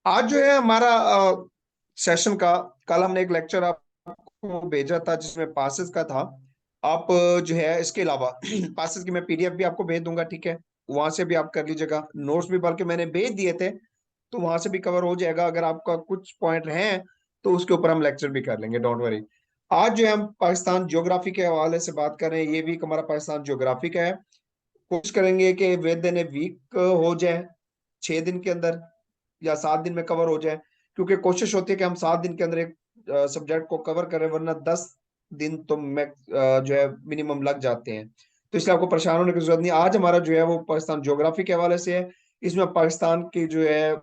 आज जो है हमारा सेशन का, कल हमने एक लेक्चर आपको भेजा था जिसमें पासेस का था। आप जो है इसके अलावा पासेस की मैं पीडीएफ भी आपको भेज दूंगा, ठीक है। वहां से भी आप कर लीजिएगा, नोट्स भी बल्कि मैंने भेज दिए थे, तो वहां से भी कवर हो जाएगा। अगर आपका कुछ पॉइंट है तो उसके ऊपर हम लेक्चर भी कर लेंगे, डोंट वरी। आज जो है हम पाकिस्तान ज्योग्राफी के हवाले से बात कर रहे हैं। ये वीक हमारा पाकिस्तान ज्योग्राफी का है। कोशिश करेंगे कि विद इन ए वीक हो जाए, 6 दिन के अंदर या 7 दिन में कवर हो जाए। क्योंकि कोशिश होती है कि हम 7 दिन के अंदर एक सब्जेक्ट को कवर करें, वरना 10 दिन तो जो है मिनिमम लग जाते हैं। तो इसलिए आपको परेशान होने की जरूरत नहीं। आज हमारा जो है वो पाकिस्तान ज्योग्राफी के हवाले से है। इसमें पाकिस्तान की जो है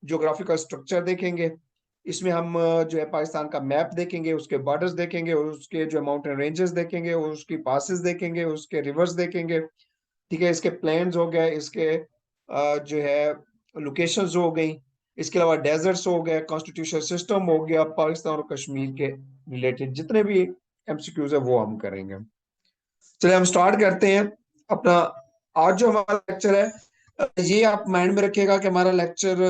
ज्योग्राफिकल स्ट्रक्चर देखेंगे। इसमें हम जो है पाकिस्तान का मैप देखेंगे, उसके बॉर्डर्स देखेंगे, उसके जो माउंटेन रेंजेस देखेंगे, उसकी पासेस देखेंगे, उसके रिवर्स देखेंगे, ठीक है। इसके प्लेन्स हो गए, इसके जो है लोकेशंस हो गई, इसके अलावा डेजर्ट्स हो गए, कॉन्स्टिट्यूशन सिस्टम हो गया, पाकिस्तान और कश्मीर के रिलेटेड जितने भी एमसीक्यूज है वो हम करेंगे। चलिए हम स्टार्ट करते हैं अपना। आज जो हमारा लेक्चर है, ये आप माइंड में रखिएगा कि हमारा लेक्चर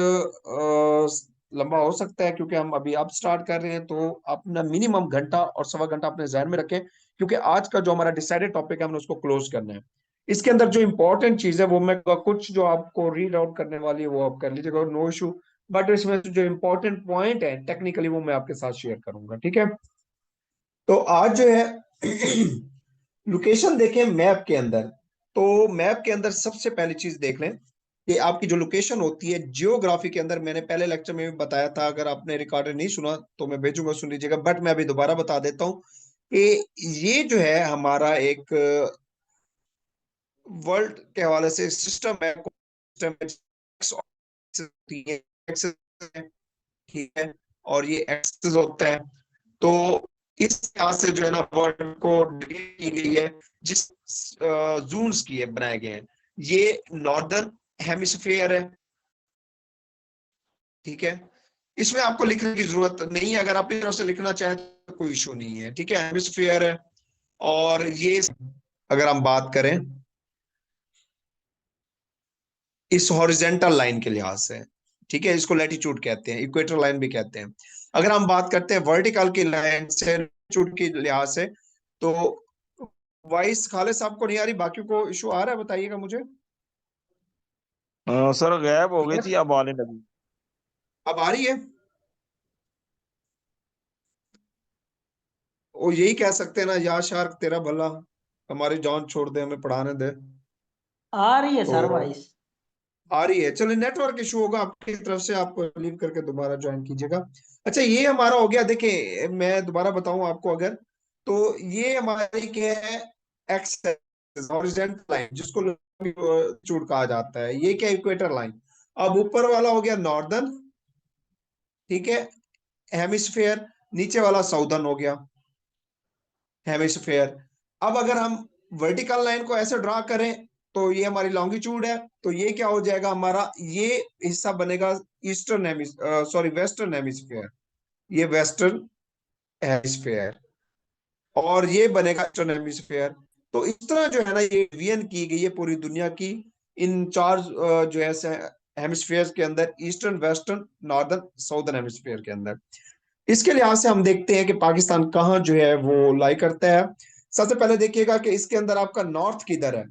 लंबा हो सकता है, क्योंकि हम अभी अब स्टार्ट कर रहे हैं। तो अपना मिनिमम घंटा और सवा घंटा अपने जहन में रखें, क्योंकि आज का जो हमारा डिसाइडेड टॉपिक है हमने उसको क्लोज करना है। इसके अंदर जो इंपॉर्टेंट चीज है वो मैं कुछ जो आपको रीड आउट करने वाली है वो आप कर लीजिएगा, नो इशू। बट इसमें जो इंपॉर्टेंट पॉइंट है टेक्निकली वो मैं आपके साथ शेयर करूंगा, ठीक है। तो आज जो है लोकेशन देखें मैप के अंदर। तो मैप के अंदर सबसे पहली चीज देख लें कि आपकी जो लोकेशन होती है जियोग्राफी के अंदर, मैंने पहले लेक्चर में भी बताया था। अगर आपने रिकॉर्डर नहीं सुना तो मैं भेजूंगा, सुन लीजिएगा। बट मैं अभी दोबारा बता देता हूँ कि ये जो है हमारा एक वर्ल्ड के हवाले से सिस्टम है। ठीक है, और ये एक्सेस होता है। तो इस तरह से जो है ना वर्ल्ड को डिवाइड की गई है, जिस जोन्स की है बनाए गए हैं। ये नॉर्दर्न हेमिस्फीयर है, ठीक है। इसमें आपको लिखने की जरूरत नहीं है, अगर आप इस तरह से लिखना चाहें तो कोई इशू नहीं है, ठीक है। हेमिस्फीयर है। और ये अगर हम बात करें इस हॉरिजेंटल लाइन के लिहाज से, ठीक है, इसको लैटिट्यूड कहते हैं, इक्वेटर लाइन भी कहते हैं। अगर हम बात करते हैं वर्टिकल की लाइन से, लैटिट्यूड के लिहाज से, तो वॉइस खालिद साहब को नहीं आ रही, बाकी को इशू आ रहा है, बताइएगा मुझे। सर गायब हो गई क्लियर, थी, अब आने लगी। अब आ रही है। वो यही कह सकते हैं ना, या शार्क तेरा भला, हमारी जान छोड़ दे हमें पढ़ाने दे। आ रही है तो सर वॉइस। आ रही है, चलिए। नेटवर्क इशू होगा आपकी तरफ से, आप लीव करके दोबारा ज्वाइन कीजिएगा। अच्छा, ये हमारा हो गया। देखिए मैं दोबारा बताऊं आपको, अगर तो ये हमारी क्या है, एक्सेस हॉरिजॉन्टल लाइन, जिसको लॉन्गिट्यूड कहा जाता है। ये क्या, इक्वेटर लाइन। अब ऊपर वाला हो गया नॉर्दर्न, ठीक है, हेमिस्फेयर। नीचे वाला साउदर्न हो गया हेमिस्फेयर। अब अगर हम वर्टिकल लाइन को ऐसे ड्रा करें तो ये हमारी लॉन्गिट्यूड है। तो ये क्या हो जाएगा हमारा, ये हिस्सा बनेगा ईस्टर्न सॉरी वेस्टर्न हेमिस्फेयर। ये वेस्टर्न हेमिस्फेयर, और ये बनेगा ईस्टर्न हेमिस्फेयर। तो इस तरह जो है ना ये डिवीजन की गई है पूरी दुनिया की, इन चार जो है हेमिस्फेयर के अंदर, eastern, western, northern, southern hemisphere के अंदर। इसके लिहाज से हम देखते हैं कि पाकिस्तान कहाँ जो है वो लाई करता है। सबसे पहले देखिएगा कि इसके अंदर आपका नॉर्थ किधर है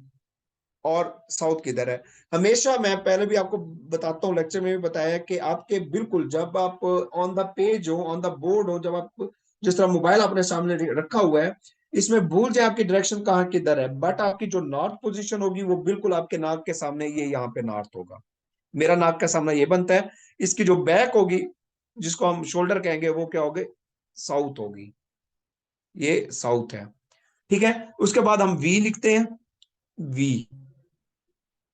और साउथ किधर है। हमेशा मैं पहले भी आपको बताता हूँ, लेक्चर में भी बताया कि आपके बिल्कुल जब आप ऑन द पेज हो, ऑन द बोर्ड हो, जब आप जिस तरह मोबाइल अपने सामने रखा हुआ है, इसमें भूल जाए आपकी डायरेक्शन कहाँ किधर है, बट आपकी जो नॉर्थ पोजीशन होगी वो बिल्कुल आपके नाक के सामने, ये यहाँ पे नॉर्थ होगा। मेरा नाक का सामना ये बनता है। इसकी जो बैक होगी, जिसको हम शोल्डर कहेंगे, वो क्या होगी, साउथ होगी। ये साउथ है, ठीक है। उसके बाद हम वी लिखते हैं, वी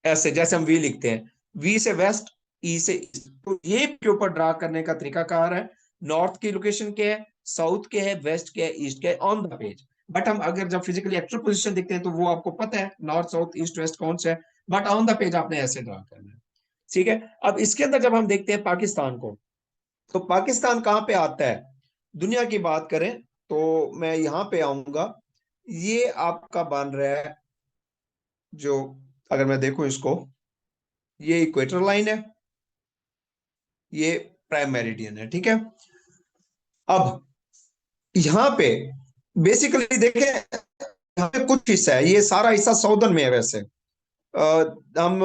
ऐसे जैसे हम वी लिखते हैं, वी से वेस्ट, ई से ईस्ट। तो ये के ऊपर ड्रा करने का तरीका कार है। नॉर्थ की लोकेशन क्या है, साउथ के है, वेस्ट के है, ईस्ट के है, ऑन द पेज। बट हम अगर जब फिजिकली एक्चुअल पोजीशन देखते हैं तो वो आपको पता है नॉर्थ, साउथ, ईस्ट, वेस्ट कौन सा है। बट ऑन द पेज आपने ऐसे ड्रा करना है, ठीक है। अब इसके अंदर जब हम देखते हैं पाकिस्तान को, तो पाकिस्तान कहाँ पे आता है दुनिया की बात करें, तो मैं यहां पे आऊंगा। ये आपका बन रहा है जो, अगर मैं देखूं इसको, ये इक्वेटर लाइन है, ये प्राइम मेरिडियन है, ठीक है। अब यहाँ पे बेसिकली देखें, यहाँ पे कुछ हिस्सा है, ये सारा हिस्सा साउदर्न में है वैसे। हम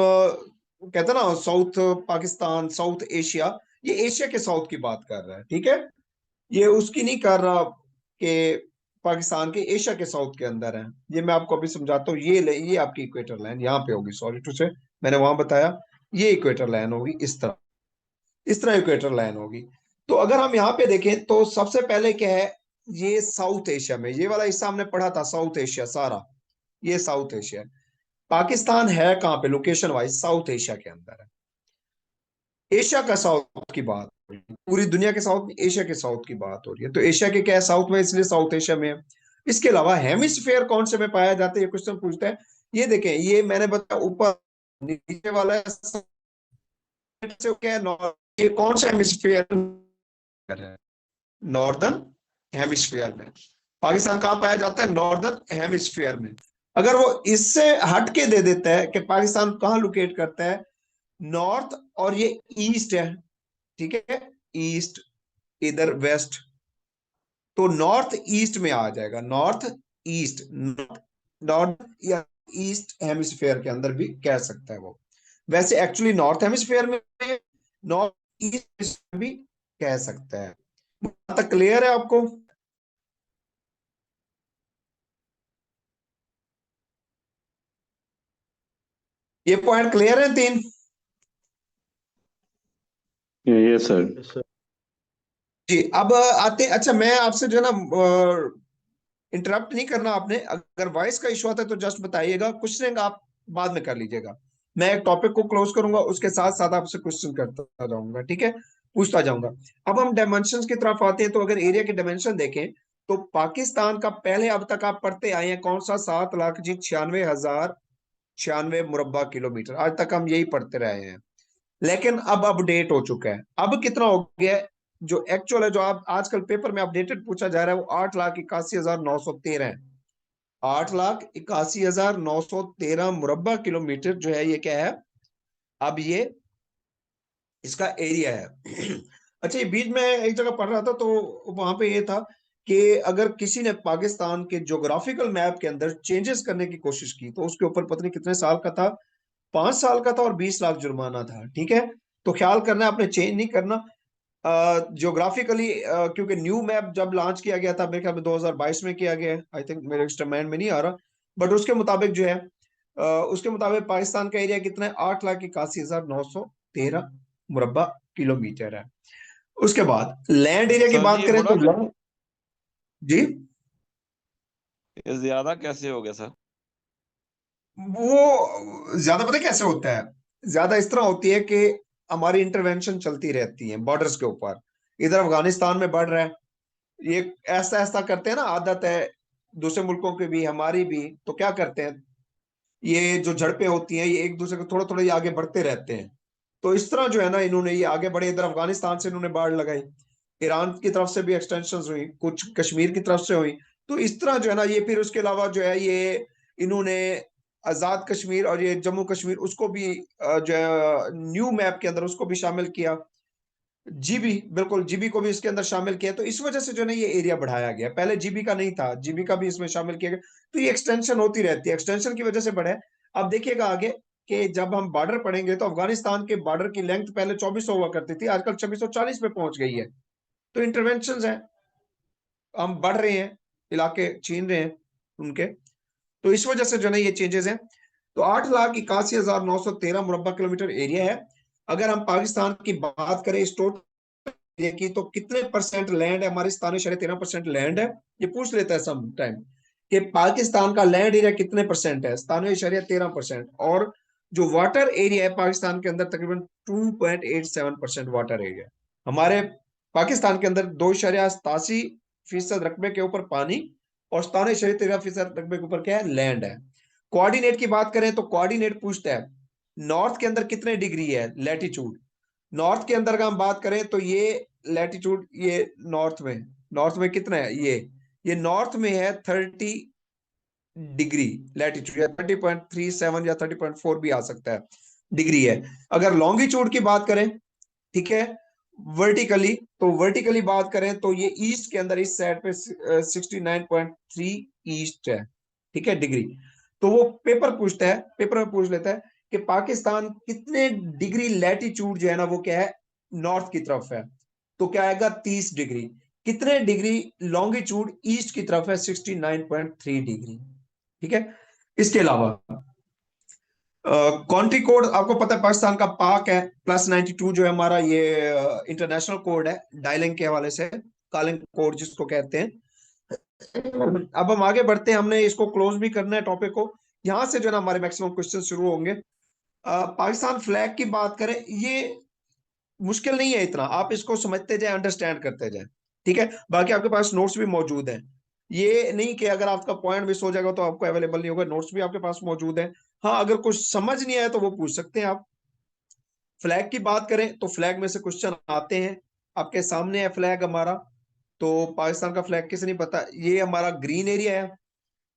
कहते हैं ना साउथ पाकिस्तान, साउथ एशिया, ये एशिया के साउथ की बात कर रहा है, ठीक है। ये उसकी नहीं कर रहा कि पाकिस्तान के, एशिया के साउथ के अंदर है। ये मैं आपको अभी समझाता हूँ। ये आपकी इक्वेटर लाइन यहाँ पे होगी, सॉरी टू से मैंने वहां बताया। ये इक्वेटर लाइन होगी इस तरह, इस तरह इक्वेटर लाइन होगी। तो अगर हम यहाँ पे देखें तो सबसे पहले क्या है, ये साउथ एशिया में, ये वाला हिस्सा हमने पढ़ा था साउथ एशिया सारा, ये साउथ एशिया है। पाकिस्तान है कहाँ पे लोकेशन वाइज, साउथ एशिया के अंदर है। एशिया का साउथ की बात हो रही है, पूरी दुनिया के साउथ में एशिया के साउथ की बात हो रही है। तो एशिया के क्या है, साउथ में, इसलिए साउथ एशिया में है। इसके अलावा हेमिस्फेयर कौन से में पाया जाता है, ये क्वेश्चन पूछते हैं। ये देखें, ये मैंने बताया ऊपर नीचे वाला है, से क्या है ये कौन सा हेमिस्फेयर है, नॉर्दर्न हेमिस्फीयर में। पाकिस्तान कहाँ पाया जाता है, नॉर्दर्न हेमिस्फीयर में। अगर वो इससे हट के दे देता है कि पाकिस्तान कहाँ लोकेट करता है, नॉर्थ, और ये ईस्ट है, ठीक है, ईस्ट, इधर वेस्ट, तो नॉर्थ ईस्ट में आ जाएगा, नॉर्थ ईस्ट, नॉर्थ या ईस्ट हेमिस्फीयर के अंदर भी कह सकता है वो। वैसे एक्चुअली नॉर्थ हेमिस्फीयर में, नॉर्थ ईस्ट भी कह सकता है। तक क्लियर है आपको? ये पॉइंट क्लियर है तीन? Yes sir. जी, अब आते, अच्छा मैं आपसे जो है ना, इंटरप्ट नहीं करना आपने, अगर वॉइस का इशू आता है तो जस्ट बताइएगा, क्वेश्चन आप बाद में कर लीजिएगा। मैं एक टॉपिक को क्लोज करूंगा, उसके साथ साथ आपसे क्वेश्चन करता जाऊंगा, ठीक है, पूछता जाऊंगा। अब हम डायमेंशन की तरफ आते हैं, तो अगर एरिया के डायमेंशन देखें तो पाकिस्तान का पहले अब तक आप पढ़ते आए हैं कौन सा, 7,96,096 मुरब्बा किलोमीटर, आज तक हम यही पढ़ते रहे हैं। लेकिन अब अपडेट हो चुका है, अब कितना हो गया है, जो एक्चुअल है, जो आप आजकल पेपर में अपडेटेड पूछा जा रहा है, वो 8,81,913 है। 8,81,913 मुरब्बा किलोमीटर जो है, ये क्या है, अब ये इसका एरिया है। अच्छा, ये बीच में एक जगह पढ़ रहा था, तो वहां पे ये था कि अगर किसी ने पाकिस्तान के ज्योग्राफिकल मैप के अंदर चेंजेस करने की कोशिश की, तो उसके ऊपर पता नहीं कितने साल का था, 5 साल का था और 20 लाख जुर्माना था, ठीक है। तो ख्याल करना है, आपने चेंज नहीं करना ज्योग्राफिकली, क्योंकि न्यू मैप जब लॉन्च किया गया था, मेरे ख्याल में 2022 में किया गया है, आई थिंक, मेरे इंस्ट्रूमेंट में नहीं आ रहा, बट उसके मुताबिक जो है, उसके मुताबिक पाकिस्तान का एरिया कितना है, 8,81,913 मुरब्बा किलोमीटर है। उसके बाद लैंड एरिया की सर जी बात ये करें बड़ा तो जी, ये ज्यादा कैसे हो गया सर? वो ज्यादा पता है कैसे होता है, ज्यादा इस तरह होती है कि हमारी इंटरवेंशन चलती रहती है बॉर्डर्स के ऊपर। इधर अफगानिस्तान में बढ़ रहा है, ये ऐसा ऐसा करते हैं ना, आदत है दूसरे मुल्कों की भी हमारी भी, तो क्या करते हैं, ये जो झड़पें होती हैं, ये एक दूसरे को थोड़ा थोड़ा ये आगे बढ़ते रहते हैं। तो इस तरह जो है ना, इन्होंने ये आगे बढ़े, इधर अफगानिस्तान से इन्होंने बाढ़ लगाई, ईरान की तरफ से भी एक्सटेंशन हुई, कुछ कश्मीर की तरफ से हुई। तो इस तरह जो है ना, ये फिर उसके अलावा जो है, ये इन्होंने आजाद कश्मीर और ये जम्मू कश्मीर, उसको भी जो है न्यू मैप के अंदर उसको भी शामिल किया, जीबी, बिल्कुल जीबी को भी इसके अंदर शामिल किया। तो इस वजह से जो है ना, ये एरिया बढ़ाया गया, पहले जीबी का नहीं था, जीबी का भी इसमें शामिल किया गया। तो ये एक्सटेंशन होती रहती है, एक्सटेंशन की वजह से बढ़ा है। अब देखिएगा आगे कि जब हम बॉर्डर पढ़ेंगे, तो अफगानिस्तान के बॉर्डर की लेंथ पहले 2400 हुआ करती थी, आजकल 2640 पे पहुंच गई है। तो इंटरवेंशन है, हम बढ़ रहे हैं, इलाके छीन रहे हैं उनके। तो इस वजह से जो है ना, ये चेंजेस हैं। तो 8,81,913 मुरब्बा किलोमीटर एरिया है। अगर हम पाकिस्तान की बात करें इस टोटल एरिया की, तो कितने परसेंट लैंड है हमारे, 97.13% लैंड है। ये पूछ लेता है सम टाइम कि पाकिस्तान का लैंड एरिया कितने परसेंट है, 97.13%। और जो वाटर एरिया है पाकिस्तान के अंदर, तकरीबन 2.87% वाटर एरिया हमारे पाकिस्तान के अंदर, 2.87% रकबे के ऊपर पानी, और 97.13% रकबे के ऊपर क्या है, लैंड है। कोऑर्डिनेट की बात करें तो कोऑर्डिनेट पूछता है, नॉर्थ के अंदर कितने डिग्री है लैटिट्यूड। नॉर्थ के अंदर का हम बात करें तो ये लैटिट्यूड, ये नॉर्थ में कितना है, ये नॉर्थ में है 30 डिग्री लैटिट्यूड, या 30.37 या 30.4 भी आ सकता है, डिग्री है। अगर लॉन्गिट्यूड की बात करें, ठीक है, वर्टिकली, तो वर्टिकली बात करें तो ये ईस्ट के अंदर इस साइड पे 69.3 ईस्ट है, ठीक है, डिग्री। तो वो पेपर पूछता है, पेपर में पूछ लेता है कि पाकिस्तान कितने डिग्री लैटिट्यूड जो है ना वो क्या है, नॉर्थ की तरफ है, तो क्या आएगा 30 डिग्री। कितने डिग्री लॉन्गिट्यूड ईस्ट की तरफ है, 69.3 डिग्री, ठीक है। इसके अलावा कंट्री कोड आपको पता है, पाकिस्तान का पाक है, +92 जो है हमारा ये इंटरनेशनल कोड है, डायलिंग के हवाले से, कॉलिंग कोड जिसको कहते हैं। अब हम आगे बढ़ते हैं, हमने इसको क्लोज भी करना है टॉपिक को। यहां से जो है ना हमारे मैक्सिमम क्वेश्चन शुरू होंगे। पाकिस्तान फ्लैग की बात करें, ये मुश्किल नहीं है इतना, आप इसको समझते जाए, अंडरस्टैंड करते जाए, ठीक है। बाकी आपके पास नोट्स भी मौजूद हैं, ये नहीं कि अगर आपका पॉइंट मिस हो जाएगा तो आपको अवेलेबल नहीं होगा, नोट्स भी आपके पास मौजूद है। हाँ, अगर कुछ समझ नहीं आया तो वो पूछ सकते हैं आप। फ्लैग की बात करें तो फ्लैग में से क्वेश्चन आते हैं, आपके सामने है फ्लैग हमारा। तो पाकिस्तान का फ्लैग किसे नहीं पता, ये हमारा ग्रीन एरिया है,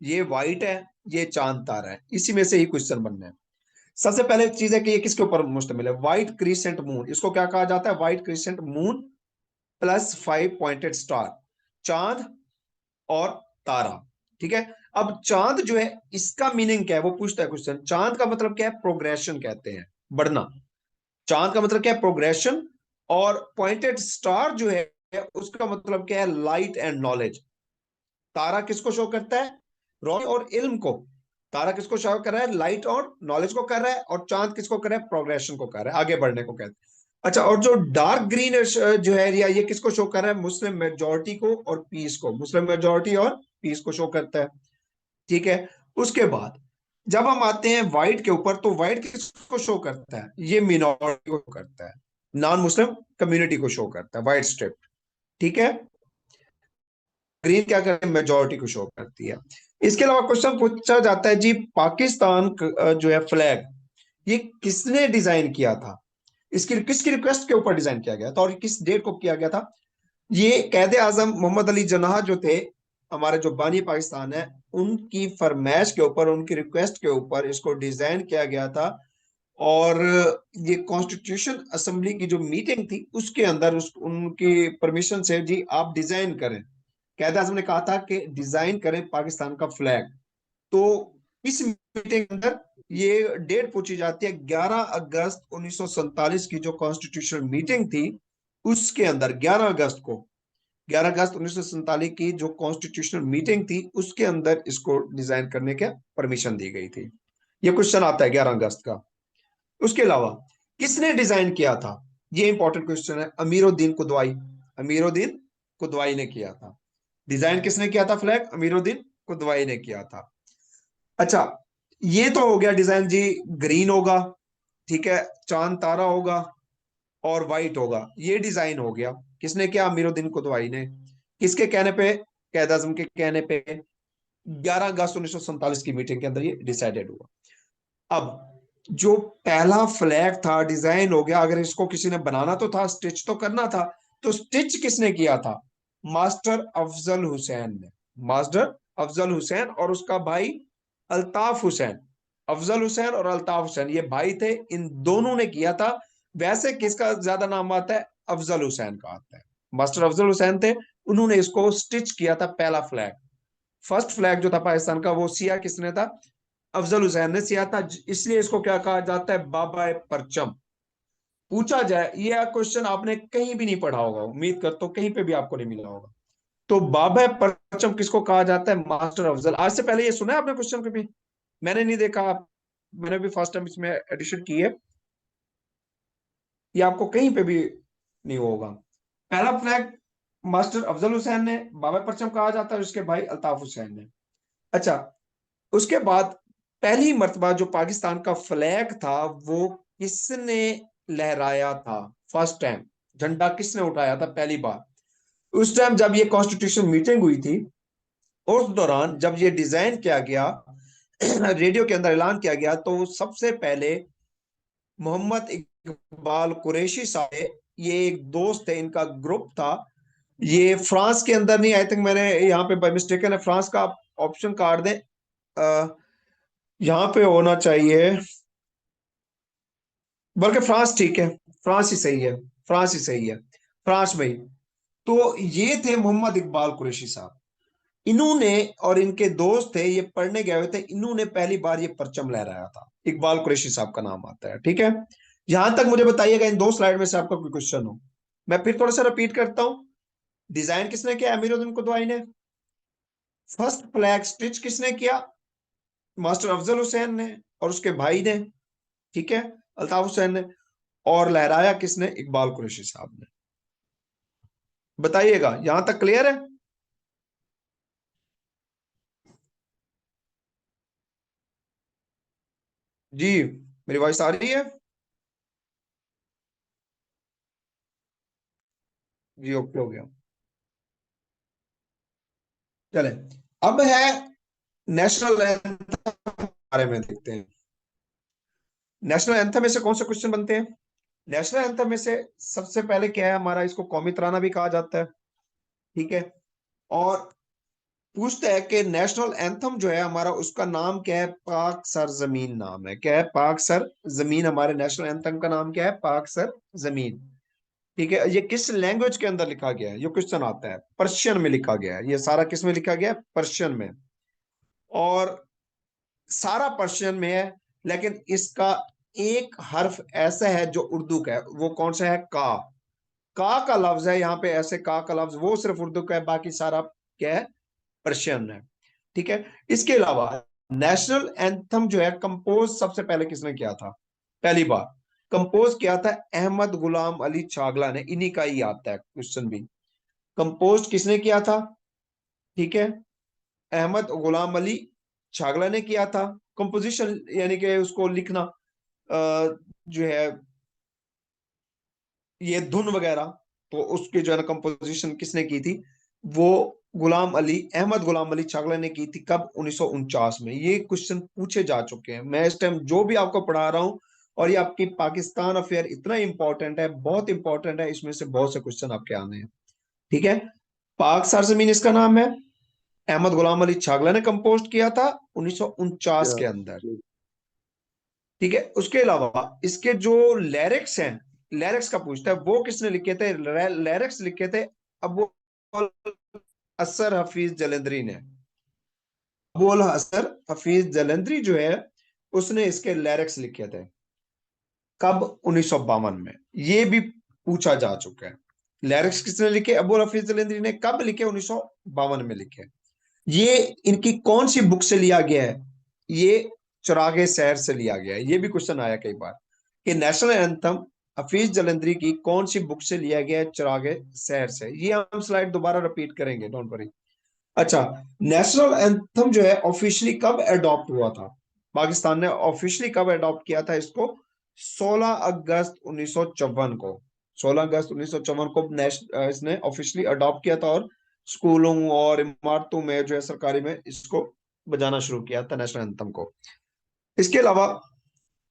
ये व्हाइट है, ये चांद तारा है, इसी में से ही क्वेश्चन बनना है। सबसे पहले चीज है कि ये किसके ऊपर मुश्तमिल है, व्हाइट क्रिसेंट मून, इसको क्या कहा जाता है, white crescent moon +5 pointed star, चांद और तारा, ठीक है। अब चांद जो है इसका मीनिंग क्या है वो पूछता है क्वेश्चन, चांद का मतलब क्या है, प्रोग्रेशन कहते हैं, बढ़ना। चांद का मतलब क्या है, प्रोग्रेशन। और पॉइंटेड स्टार जो है उसका मतलब क्या है, लाइट एंड नॉलेज। तारा किसको शो करता है, रोशनी और इल्म को। तारा किसको शो कर रहा है, लाइट और नॉलेज को कर रहा है, और चांद किसको कर रहा है, प्रोग्रेशन को कर रहा है, आगे बढ़ने को कहते हैं। अच्छा, और जो डार्क ग्रीन जो है एरिया, ये किसको शो कर रहा है, मुस्लिम मेजोरिटी को और पीस को, मुस्लिम मेजोरिटी और पीस को शो करता है, ठीक है। उसके बाद जब हम आते हैं व्हाइट के ऊपर, तो व्हाइट किसको शो करता है, ये मिनॉरिटी को करता है, नॉन मुस्लिम कम्युनिटी को शो करता है, व्हाइट स्ट्रिप, ठीक है। ग्रीन क्या करती है, मेजोरिटी को शो करती है। इसके अलावा क्वेश्चन पूछा जाता है जी, पाकिस्तान जो है फ्लैग, ये किसने डिजाइन किया था, इसकी किसकी रिक्वेस्ट के ऊपर डिजाइन किया गया था और किस डेट को किया गया था। ये कैद आजम मोहम्मद अली जनाह जो थे, हमारे जो बानी पाकिस्तान है, उनकी फरमाइश के ऊपर, उनकी रिक्वेस्ट के ऊपर इसको डिजाइन किया गया था। और ये कॉन्स्टिट्यूशन असेंबली की जो मीटिंग थी उसके अंदर उनकी परमिशन से जी आप डिजाइन करें, कैद आजम ने कहा था कि डिजाइन करें पाकिस्तान का फ्लैग। तो इस मीटिंग के अंदर ये डेट पूछी जाती है, 11 अगस्त 1947 की जो कॉन्स्टिट्यूशनल मीटिंग थी उसके अंदर, 11 अगस्त 1947 की जो कॉन्स्टिट्यूशनल मीटिंग थी उसके अंदर इसको डिजाइन करने का परमिशन दी गई थी। ये क्वेश्चन आता है 11 अगस्त का। उसके अलावा किसने डिजाइन किया था, ये इंपॉर्टेंट क्वेश्चन है, अमीरुद्दीन कुदवाई, अमीरुद्दीन कुदवाई ने किया था। डिजाइन किसने किया था फ्लैग, अमीरुद्दीन कुदवाई ने किया था। अच्छा, ये तो हो गया डिजाइन जी, ग्रीन होगा, ठीक है, चांद तारा होगा और व्हाइट होगा, ये डिजाइन हो गया। किसने किया, अमीरुद्दीन कुदवाई ने। किसके कहने पे, कैद आजम के कहने पे, 11 अगस्त 1947 की मीटिंग के अंदर ये डिसाइडेड हुआ। अब जो पहला फ्लैग था डिजाइन हो गया, अगर इसको किसी ने बनाना तो था, स्टिच तो करना था, तो स्टिच किसने किया था, मास्टर अफजल हुसैन ने। मास्टर अफजल हुसैन और उसका भाई अल्ताफ हुसैन, अफजल हुसैन और अल्ताफ हुसैन ये भाई थे, इन दोनों ने किया था। वैसे किसका ज्यादा नाम आता है, अफजल हुसैन का आता है, मास्टर अफजल हुसैन थे, उन्होंने इसको स्टिच किया था पहला फ्लैग। फर्स्ट फ्लैग जो था पाकिस्तान का वो सिया किसने था, अफजल हुसैन ने सिया था, इसलिए इसको क्या कहा जाता है, बाबा परचम। पूछा जाए, ये क्वेश्चन आपने कहीं भी नहीं पढ़ा होगा, उम्मीद करता हूं कहीं पे भी आपको नहीं मिला होगा। तो बाबा परचम किसको कहा जाता है, मास्टर अफजल। आज से पहले ये सुना है आपने क्वेश्चन कभी, मैंने नहीं देखा, मैंने भी फर्स्ट टाइम इसमें एडिशन की है, ये आपको कहीं पे भी नहीं होगा। पहला फ्लैग मास्टर अफजल हुसैन ने, बाबा परचम कहा जाता है, उसके भाई अल्ताफ हुसैन ने। अच्छा, उसके बाद पहली मर्तबा जो पाकिस्तान का फ्लैग था वो किसने लहराया था, फर्स्ट टाइम झंडा किसने उठाया था पहली बार। उस टाइम जब ये कॉन्स्टिट्यूशन मीटिंग हुई थी, उस दौरान जब ये डिजाइन किया गया, रेडियो के अंदर ऐलान किया गया, तो सबसे पहले मोहम्मद इकबाल कुरैशी साहब, ये एक दोस्त है, इनका ग्रुप था, ये फ्रांस के अंदर नहीं, आई थिंक मैंने यहाँ पे बाय मिस्टेक है फ्रांस का ऑप्शन काट दें, यहाँ पे होना चाहिए, बल्कि फ्रांस ठीक है, फ्रांस ही सही है, फ्रांस ही सही है। फ्रांस में ही। तो ये थे मोहम्मद इकबाल कुरैशी साहब। इन्होंने और इनके दोस्त थे, ये पढ़ने गए हुए थे, इन्होंने पहली बार ये परचम लहराया था। इकबाल कुरैशी साहब का नाम आता है, ठीक है। यहां तक मुझे बताइएगा इन दो स्लाइड में से आपका कोई क्वेश्चन हो। मैं फिर थोड़ा सा रिपीट करता हूं। डिजाइन किसने किया? अमीरुद्दीन कुतवाई ने। फर्स्ट फ्लैग स्टिच किसने किया? मास्टर अफजल हुसैन ने और उसके भाई ने, ठीक है, अल्ताफ हुसैन ने। और लहराया किसने? इकबाल कुरैशी साहब ने। बताइएगा, यहां तक क्लियर है? जी, मेरी वॉइस आ रही है? जी, ओके हो गया। चले, अब है नेशनल एंथम के बारे में देखते हैं। नेशनल एंथम में से कौन से क्वेश्चन बनते हैं? नेशनल एंथम में से सबसे पहले क्या है हमारा, इसको कौमी तराना भी कहा जाता है, ठीक है। और पूछता है कि नेशनल एंथम जो है हमारा, उसका नाम क्या है? पाक सरजमीन नाम है। क्या है? पाक सर जमीन। हमारे नेशनल एंथम का नाम क्या है? पाक सर जमीन, ठीक है। ये किस लैंग्वेज के अंदर लिखा गया है? ये क्वेश्चन आता है। पर्शियन में लिखा गया है। ये सारा किस में लिखा गया है? पर्शियन में। और सारा पर्शियन में है, लेकिन इसका एक हर्फ ऐसा है जो उर्दू का है। वो कौन सा है? का लफ्ज है यहाँ पे, ऐसे का लफ्ज वो सिर्फ उर्दू का है, बाकी सारा क्या है? पर्शियन है, ठीक है। इसके अलावा नेशनल एंथम जो है कंपोज सबसे पहले किसने किया था? पहली बार कंपोज किया था अहमद गुलाम अली छागला ने। इन्हीं का ही आता है क्वेश्चन भी। कंपोज किसने किया था? ठीक है, अहमद गुलाम अली छागला ने किया था। कंपोजिशन यानी कि उसको लिखना, जो है ये धुन वगैरह, तो उसकी जो है ना कंपोजिशन किसने की थी? वो गुलाम अली, अहमद गुलाम अली छागला ने की थी। कब? 1949 में। ये क्वेश्चन पूछे जा चुके हैं। मैं इस टाइम जो भी आपको पढ़ा रहा हूँ, और ये आपकी पाकिस्तान अफेयर इतना इंपॉर्टेंट है, बहुत इंपॉर्टेंट है, इसमें से बहुत से क्वेश्चन आपके आने हैं, ठीक है। पाक सरजमीन इसका नाम है। अहमद गुलाम अली छागला ने कंपोज किया था 1949 के अंदर, ठीक है। उसके अलावा इसके जो लिरिक्स हैं, लिरिक्स का पूछता है, वो किसने लिखे थे? लिरिक्स लिखे थे अबू असर हफीज जलंधरी ने। अबुल असर हफीज जलंधरी जो है, उसने इसके लिरिक्स लिखे थे। कब? 1952 में। ये भी पूछा जा चुका है। लिरिक्स किसने लिखे? अबुल हफीज जलंधरी ने। कब लिखे? 1952 में लिखे। ये इनकी कौन सी बुक से लिया गया है? ये चिरागे सैर से लिया गया है। ये भी क्वेश्चन आया कई बार कि नेशनल एंथम हफीज जलंधरी की कौन सी बुक से लिया गया है? चिरागे सैर से। ये हम स्लाइड दोबारा रिपीट करेंगे, डोंट वरी। अच्छा, नेशनल एंथम जो है ऑफिशियली कब अडॉप्ट हुआ था? पाकिस्तान ने ऑफिशियली कब अडॉप्ट किया था इसको? 16 अगस्त 1954 को। 16 अगस्त 1954 को इसने ऑफिशियली अडॉप्ट किया था, और स्कूलों और इमारतों में जो है सरकारी में इसको बजाना शुरू किया था, नेशनल एंथम को। इसके अलावा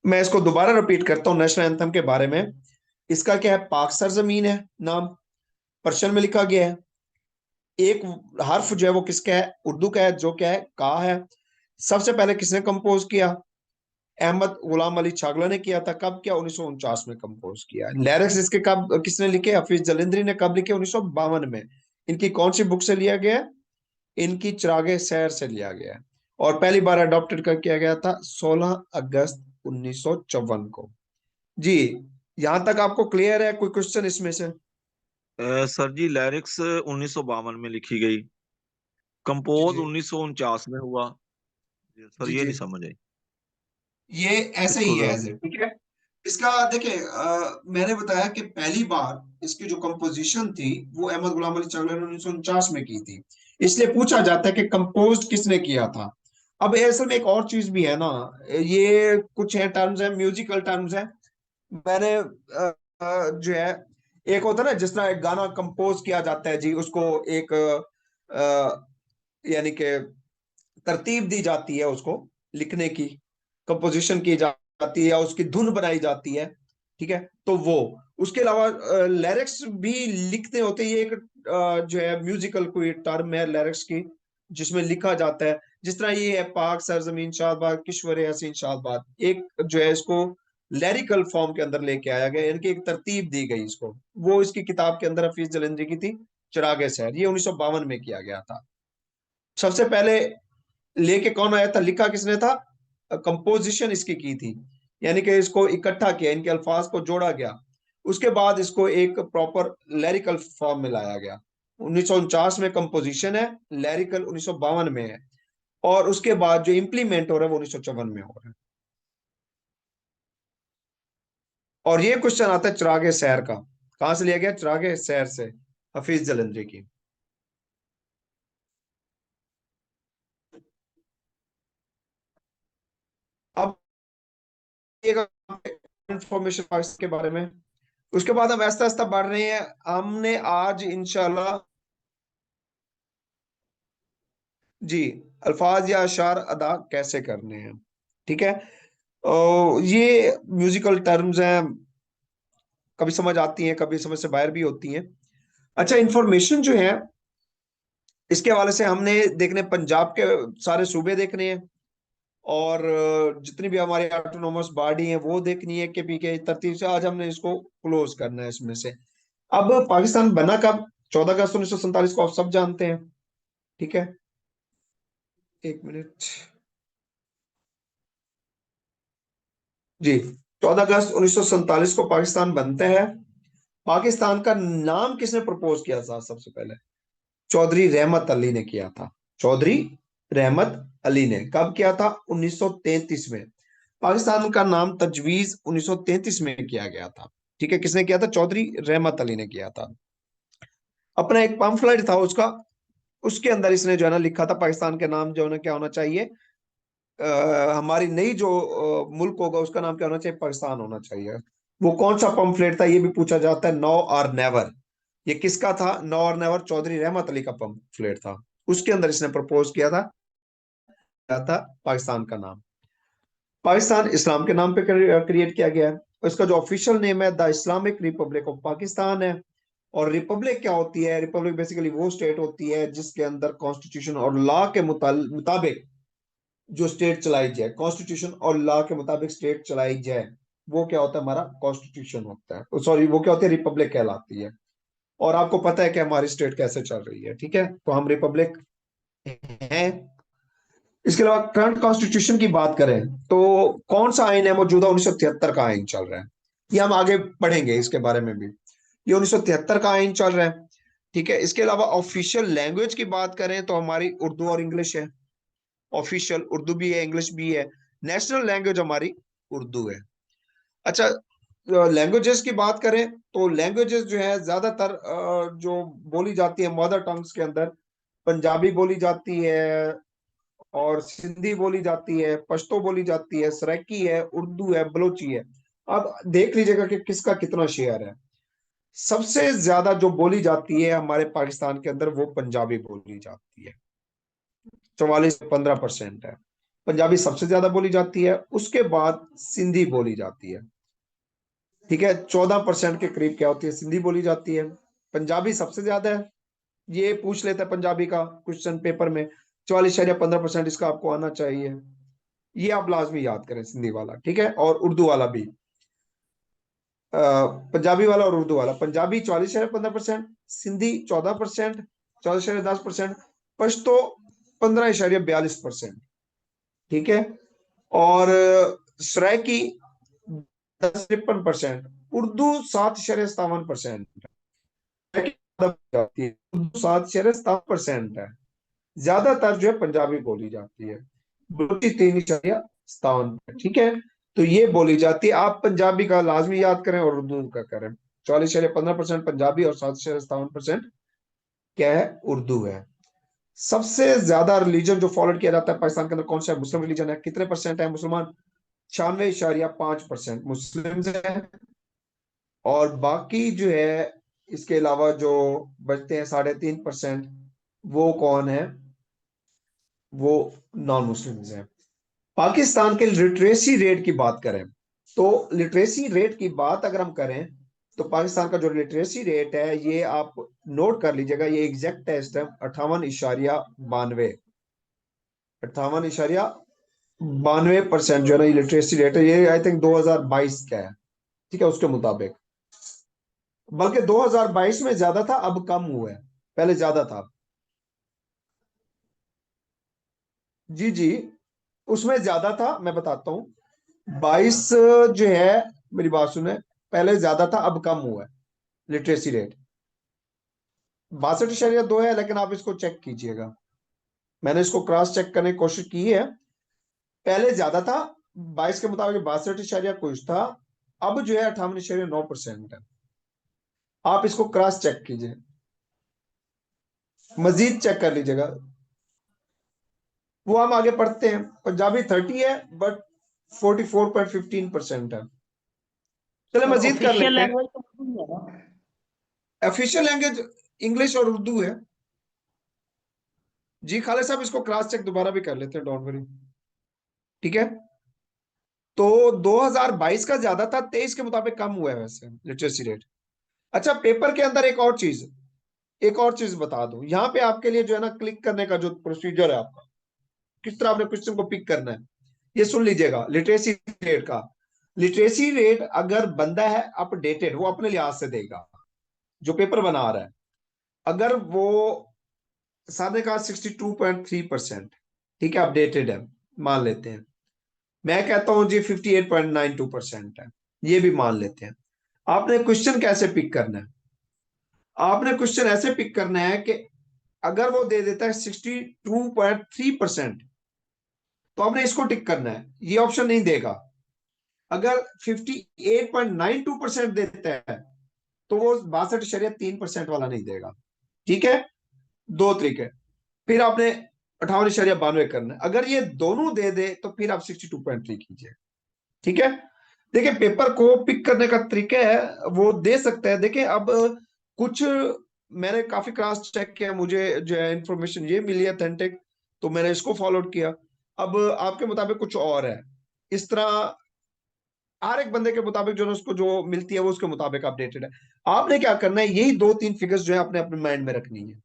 मैं इसको दोबारा रिपीट करता हूँ नेशनल एंथम के बारे में। इसका क्या है? पाक सरजमीन है नाम, पर्शियन में लिखा गया है। एक हर्फ जो है वो किसका है? उर्दू का है, जो क्या है? का है। सबसे पहले किसने कंपोज किया? अहमद गुलाम अली छागला ने किया था। कब किया? 1949 में कंपोज किया। लिरिक्स इसके कब किसने लिखे? हफीज जलंधरी ने। कब लिखे? 1952 में। इनकी कौन सी बुक से लिया गया? इनकी चिरागे सैर से लिया गया है। और पहली बार अडॉप्टेड कर किया गया था 16 अगस्त 1954 को। जी, यहां तक आपको क्लियर है? कोई क्वेश्चन इसमें से? सर जी, लिरिक्स 1952 में लिखी गई, जी कंपोज जी 1949 में हुआ। सर जी ये जी, नहीं समझ आई। ये ऐसे ही इसको है, जरा। ऐसे, ठीक है। इसका देखिए, मैंने बताया कि पहली बार इसकी जो कंपोजिशन थी वो अहमद गुलाम अली चावला ने 1949 में की थी। इसलिए पूछा जाता है कि कंपोज किसने किया था। अब असल में एक और चीज भी है ना, ये कुछ है टर्म्स है, म्यूजिकल टर्म्स है। मैंने जो है, एक होता है ना जिस तरह एक गाना कंपोज किया जाता है जी, उसको एक यानी कि तरतीब दी जाती है उसको लिखने की, कंपोजिशन की जाती है, या उसकी धुन बनाई जाती है, ठीक है। तो वो, उसके अलावा लिरिक्स भी लिखते होते हैं। ये एक जो है म्यूजिकल कोई टर्म है लिरिक्स की, जिसमें लिखा जाता है। जिस तरह ये है पाक सरजमीन शादाबाद किश्वर हसीन शादाबाद, एक जो है इसको लैरिकल फॉर्म के अंदर लेके आया गया, यानी कि एक तरतीब दी गई इसको। वो इसकी किताब के अंदर हफीज जलंधरी की थी, चिरागे शहर। ये 1952 में किया गया था। सबसे पहले लेके कौन आया था, लिखा किसने था, कंपोजिशन इसकी की थी, यानी कि इसको इकट्ठा किया, इनके अल्फाज को जोड़ा गया। उसके बाद इसको एक प्रॉपर लैरिकल फॉर्म में लाया गया। 1949 में कंपोजिशन है, लैरिकल 1952 में है, और उसके बाद जो इम्प्लीमेंट हो रहा है वो 1954 में हो रहा है। और ये क्वेश्चन आता है चिरागे शहर का, कहां से लिया गया, चिरागे शहर से, हफीज जलंधरी की। अब इंफॉर्मेशन के बारे में, उसके बाद हम ऐसा ऐसा बढ़ रहे हैं। हमने आज इंशाल्लाह जी अल्फाज या अशार अदा कैसे करने हैं, ठीक है। ये म्यूजिकल टर्म्स हैं, कभी समझ आती हैं, कभी समझ से बाहर भी होती हैं। अच्छा, इंफॉर्मेशन जो है इसके हवाले से हमने देखने पंजाब के सारे सूबे देखने हैं, और जितनी भी हमारी ऑटोनोमस बॉडी है वो देखनी है कि पी के तरतीब से। आज हमने इसको क्लोज करना है इसमें से। अब पाकिस्तान बना कब, 14 अगस्त 1947 को आप सब जानते हैं, ठीक है। एक मिनट जी, 14 अगस्त 1947 को पाकिस्तान बनता है। पाकिस्तान का नाम किसने प्रपोज किया था सबसे पहले, चौधरी रहमत अली ने किया था। चौधरी रहमत अली ने कब किया था, 1933 में। पाकिस्तान का नाम तजवीज 1933 में किया गया था, ठीक है। किसने किया था, चौधरी रहमत अली ने किया था। अपना एक पम्फलेट था उसका, उसके अंदर इसने जो है ना लिखा था पाकिस्तान के नाम जो है ना क्या होना चाहिए, हमारी नई जो मुल्क होगा उसका नाम क्या होना चाहिए, पाकिस्तान होना चाहिए। वो कौन सा पम्फलेट था ये भी पूछा जाता है, नो और नेवर। ये किसका था, नो और नेवर, चौधरी रहमत अली का पम्फलेट था। उसके अंदर इसने प्रपोज किया था, क्या था, पाकिस्तान का नाम। पाकिस्तान इस्लाम के नाम पे क्रिएट किया गया है। इसका जो ऑफिशियल नेम है the Islamic Republic of Pakistan है। और रिपब्लिक क्या होती है, रिपब्लिक बेसिकली वो स्टेट होती है जिसके अंदर कॉन्स्टिट्यूशन और लॉ के मुताबिक जो स्टेट चलाई जाए, कॉन्स्टिट्यूशन और लॉ के मुताबिक स्टेट चलाई जाए, वो क्या होता है, हमारा कॉन्स्टिट्यूशन होता है, सॉरी वो क्या होती है, रिपब्लिक कहलाती है। और आपको पता है कि हमारी स्टेट कैसे चल रही है, ठीक है, तो हम रिपब्लिक हैं। इसके अलावा करंट कॉन्स्टिट्यूशन की बात करें तो कौन सा आइन है मौजूदा, 1973 का आइन चल रहा है। ये हम आगे पढ़ेंगे इसके बारे में भी। ये 1973 का आइन चल रहा है, ठीक है। इसके अलावा ऑफिशियल लैंग्वेज की बात करें तो हमारी उर्दू और इंग्लिश है। ऑफिशियल उर्दू भी है, इंग्लिश भी है। नेशनल लैंग्वेज हमारी उर्दू है। अच्छा, लैंग्वेजेस की बात करें तो लैंग्वेजेस जो है ज्यादातर जो बोली जाती है मदर टंग्स के अंदर, पंजाबी बोली जाती है, और सिंधी बोली जाती है, पश्तो बोली जाती है, सराइकी है, उर्दू है, बलोची है। अब देख लीजिएगा कि किसका कितना शेयर है। सबसे ज्यादा जो बोली जाती है हमारे पाकिस्तान के अंदर वो पंजाबी बोली जाती है, 44-15% है। पंजाबी सबसे ज्यादा बोली जाती है, उसके बाद सिंधी बोली जाती है, ठीक है। 14% के करीब क्या होती है, सिंधी बोली जाती है। पंजाबी सबसे ज्यादा है, ये पूछ लेता है पंजाबी का क्वेश्चन पेपर में, 44.15% इसका आपको आना चाहिए। ये आप लाजमी याद करें, सिंधी वाला, ठीक है, और उर्दू वाला भी। पंजाबी वाला और उर्दू वाला, पंजाबी 44.15%, सिंधी 14%, 14.10%, पश्तो 15.42%, ठीक है। और सराइकी 10.53%, उर्दू 7.57%, उर्दू 7.57% है। ज्यादातर जो है पंजाबी बोली जाती है, बलूची 3.57, ठीक है। तो ये बोली जाती है, आप पंजाबी का लाजमी याद करें और उर्दू का करें। 44.15% पंजाबी और 7.57% क्या है, उर्दू है। सबसे ज्यादा रिलीजन जो फॉलो किया जाता है पाकिस्तान के अंदर कौन सा है, मुस्लिम रिलीजन है। कितने परसेंट है मुसलमान, 96.5% मुस्लिम है। और बाकी जो है इसके अलावा जो बचते हैं 3.5%, वो कौन है, वो नॉन मुस्लिम्स हैं। पाकिस्तान के लिटरेसी रेट की बात करें तो लिटरेसी रेट की बात अगर हम करें तो पाकिस्तान का जो लिटरेसी रेट है ये आप नोट कर लीजिएगा, ये एग्जैक्ट टेस्ट है 58.92, 58.92। 92% जो है ना लिटरेसी रेट है, ये आई थिंक 2022 का है, ठीक है, उसके मुताबिक। बल्कि 2022 में ज्यादा था, अब कम हुआ है, पहले ज्यादा था। जी जी, उसमें ज्यादा था, मैं बताता हूँ। 22 जो है, मेरी बात सुने, पहले ज्यादा था, अब कम हुआ है लिटरेसी रेट। 62.2 है, लेकिन आप इसको चेक कीजिएगा, मैंने इसको क्रॉस चेक करने की कोशिश की है। पहले ज्यादा था, 22 के मुताबिक 62 कुछ था, अब जो है 58.9% है। आप इसको क्रॉस चेक कीजिए, मजीद चेक कर लीजिएगा। वो हम आगे पढ़ते हैं। पंजाबी 30 है, बट 44.15% है। चले और मजीद कर ऑफिशियल लेते हैं। लैंग्वेज तो उर्दू ही है ना? ऑफिशियल लैंग्वेज इंग्लिश और उर्दू है। जी खालिद साहब, इसको क्रॉस चेक दोबारा भी कर लेते हैं, डोंट वरी, ठीक है। तो 2022 का ज्यादा था, 23 के मुताबिक कम हुआ है वैसे लिटरेसी रेट। अच्छा, पेपर के अंदर एक और चीज बता दूं, यहाँ पे आपके लिए जो है ना, क्लिक करने का जो प्रोसीजर है आपका, किस तरह आपने क्वेश्चन को पिक करना है, ये सुन लीजिएगा। लिटरेसी रेट का, लिटरेसी रेट अगर बंदा है अपडेटेड, वो अपने लिहाज से देगा, जो पेपर बना रहा है। अगर वो सामने का 62.3%, ठीक है, अपडेटेड है, मान लेते हैं। मैं कहता हूं जी 58.92% है, ये भी मान लेते हैं। आपने क्वेश्चन कैसे पिक करना है? आपने क्वेश्चन ऐसे पिक करना है कि अगर वो दे देता है 62.3%, तो आपने इसको टिक करना है, ये ऑप्शन नहीं देगा। अगर 58.92% देता है, तो वो 62.3% वाला नहीं देगा, ठीक है। दो तरीके। फिर आपने 58.92 करना है। अगर ये दोनों दे दे, तो फिर आप 62.3 कीजिए, ठीक है। देखिए, पेपर को पिक करने का तरीका है, वो दे सकता है। देखिए, अब कुछ मैंने काफी क्रॉस चेक किया, मुझे जो है इंफॉर्मेशन ये मिली अथेंटिक, तो मैंने इसको फॉलो किया। अब आपके मुताबिक कुछ और है, इस तरह हर एक बंदे के मुताबिक जो है उसको जो मिलती है वो उसके मुताबिक अपडेटेड है। आपने क्या करना है, यही दो तीन फिगर्स जो है अपने अपने माइंड में रखनी है,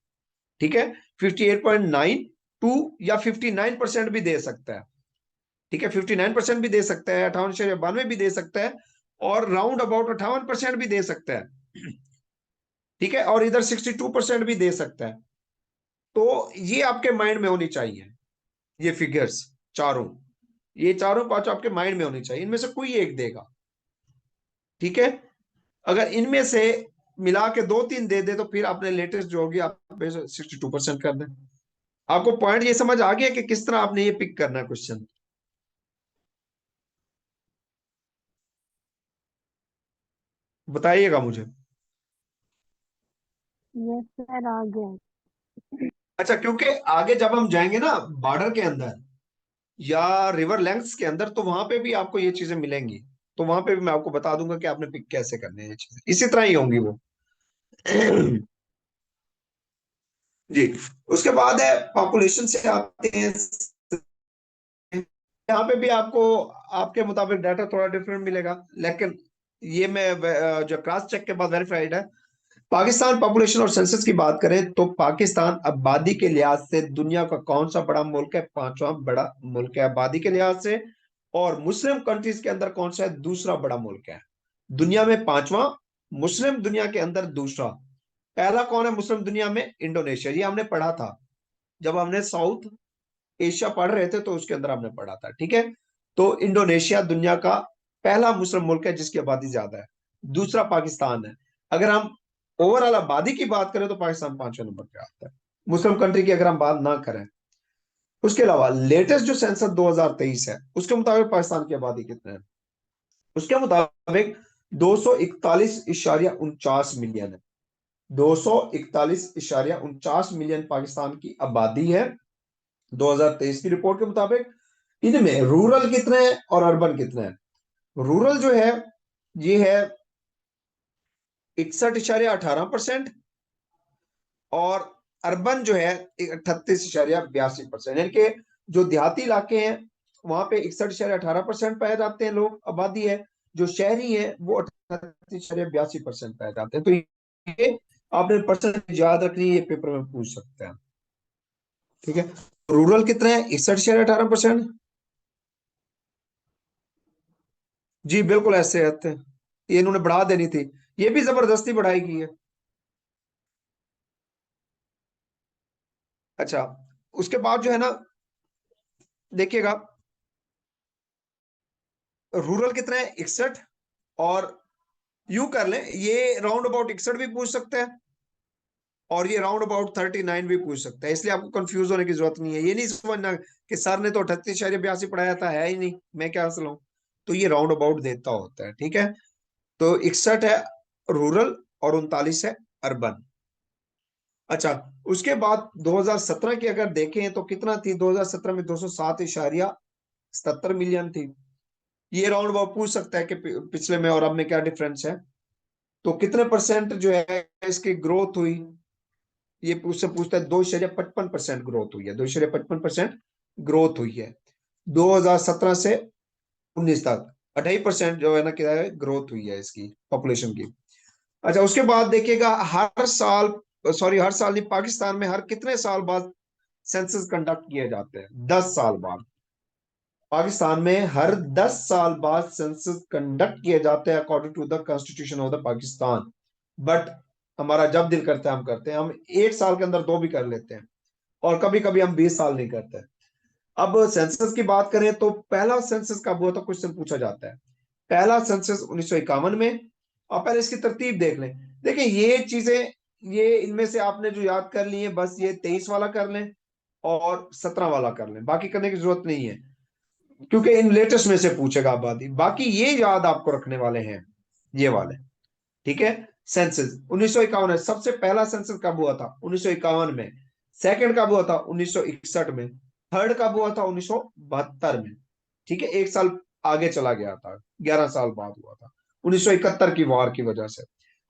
ठीक है। 58.92 या 59% भी दे सकता है, ठीक है। 59% भी दे सकता है, 58.92 भी दे सकता है, और राउंड अबाउट 58% भी दे सकता है, ठीक है। और इधर 62% भी दे सकता है। तो ये आपके माइंड में होनी चाहिए, ये फिगर्स चारों, ये चारों पांच आपके माइंड में होनी चाहिए, इनमें से कोई एक देगा, ठीक है। अगर इनमें से मिला के दो तीन दे दे, तो फिर आपने लेटेस्ट जो होगी आप 62% कर दें। आपको पॉइंट ये समझ आ गया कि किस तरह आपने ये पिक करना है क्वेश्चन? बताइएगा मुझे। यस सर, आ गया। अच्छा, क्योंकि आगे जब हम जाएंगे ना बॉर्डर के अंदर या रिवर लेंथ्स के अंदर, तो वहां पे भी आपको ये चीजें मिलेंगी, तो वहां पे भी मैं आपको बता दूंगा कि आपने पिक कैसे करने हैं ये चीजें, इसी तरह ही होंगी वो। जी। उसके बाद है पॉपुलेशन से आते हैं। यहाँ पे भी आपको आपके मुताबिक डाटा थोड़ा डिफरेंट मिलेगा, लेकिन ये मैं जो क्रॉस चेक के बाद वेरीफाइड है। पाकिस्तान पॉपुलेशन और सेंसस की बात करें, तो पाकिस्तान आबादी के लिहाज से दुनिया का कौन सा बड़ा मुल्क है? पांचवा बड़ा मुल्क है आबादी के लिहाज से। और मुस्लिम कंट्रीज के अंदर कौन सा है? दूसरा बड़ा मुल्क है दुनिया में, पांचवा। मुस्लिम दुनिया के अंदर दूसरा। पहला कौन है मुस्लिम दुनिया में? इंडोनेशिया, ये हमने पढ़ा था जब हमने साउथ एशिया पढ़ रहे थे, तो उसके अंदर हमने पढ़ा था, ठीक है। तो इंडोनेशिया दुनिया का पहला मुस्लिम मुल्क है जिसकी आबादी ज्यादा है। दूसरा पाकिस्तान है। अगर हम ओवरऑल आबादी की बात करें, तो पाकिस्तान पांचवें नंबर पे आता है, मुस्लिम कंट्री की अगर हम बात ना करें। उसके अलावा लेटेस्ट जो सेंसस 2023 है, उसके मुताबिक पाकिस्तान की आबादी कितनी है? उसके मुताबिक 241.49 मिलियन है। 241.49 मिलियन पाकिस्तान की आबादी है 2023 की रिपोर्ट के मुताबिक। इनमें रूरल कितने हैं और अर्बन कितने हैं? रूरल जो है, ये है 61.18%, और अर्बन जो है 38.82%। यानी कि जो देहाती इलाके हैं, वहां पे 61.18% पाए जाते हैं लोग, आबादी है। जो शहरी है वो 38.82% पाए जाते हैं। तो ये आपने परसेंटेज याद रखनी है, ये पेपर में पूछ सकते हैं, ठीक है। रूरल कितने हैं? 61.18%। जी बिल्कुल ऐसे आते हैं, ये इन्होंने बढ़ा देनी थी, ये भी जबरदस्ती बढ़ाई की है। अच्छा, उसके बाद जो है ना, देखिएगा रूरल कितना है 61, और यू कर लें, ये राउंड अबाउट 61 भी पूछ सकते हैं और ये राउंड अबाउट 39 भी पूछ सकता है, इसलिए आपको कंफ्यूज होने की जरूरत नहीं है। ये नहीं समझना कि सर ने तो 38.82 पढ़ाया था, है ही नहीं, मैं क्या हासिल हूं। तो ये राउंड अबाउट देता होता है, ठीक है। तो 61 है रूरल और 39 है अर्बन। अच्छा, उसके बाद 2017 की अगर देखें तो कितना थी, 2017 में 207.77 मिलियन थी। ये राउंड अबाउट पूछ सकता है कि पिछले में और अब में क्या डिफरेंस है, तो कितने परसेंट जो है इसकी ग्रोथ हुई। ये उससे पूछता है, 2.55% ग्रोथ हुई है, 2.55% ग्रोथ हुई है 2017 से 19 तक। 2.5% जो है ना, क्या है, ग्रोथ हुई है इसकी पॉपुलेशन की। अच्छा, उसके बाद देखिएगा हर साल, सॉरी हर साल नहीं, पाकिस्तान में हर कितने साल बाद सेंसस कंडक्ट किए जाते हैं, 10 साल बाद। पाकिस्तान में हर 10 साल बाद सेंसस कंडक्ट किए जाते हैं according to the constitution of the Pakistan. But हमारा जब दिल करता है हम करते हैं, हम 1 साल के अंदर 2 भी कर लेते हैं, और कभी कभी हम 20 साल नहीं करते। अब सेंसस की बात करें तो पहला सेंसस कब हुआ था, क्वेश्चन पूछा जाता है। पहला सेंसस 1951 में। आप पहले इसकी तरतीब देख लें। देखिए ये चीजें, ये इनमें से आपने जो याद कर ली है, बस ये 23 वाला कर लें और 17 वाला कर लें, बाकी करने की जरूरत नहीं है, क्योंकि इन लेटेस्ट में से पूछेगा आबादी। बाकी ये याद आपको रखने वाले हैं, ये वाले, ठीक है। सेंसस 1951 है, सबसे पहला सेंसस कब हुआ था, 1951 में। सेकंड कब हुआ था, 1961 में। थर्ड कब हुआ था, 1972 में। ठीक है, 1 साल आगे चला गया था, 11 साल बाद हुआ था, 1971 की वार की वजह से।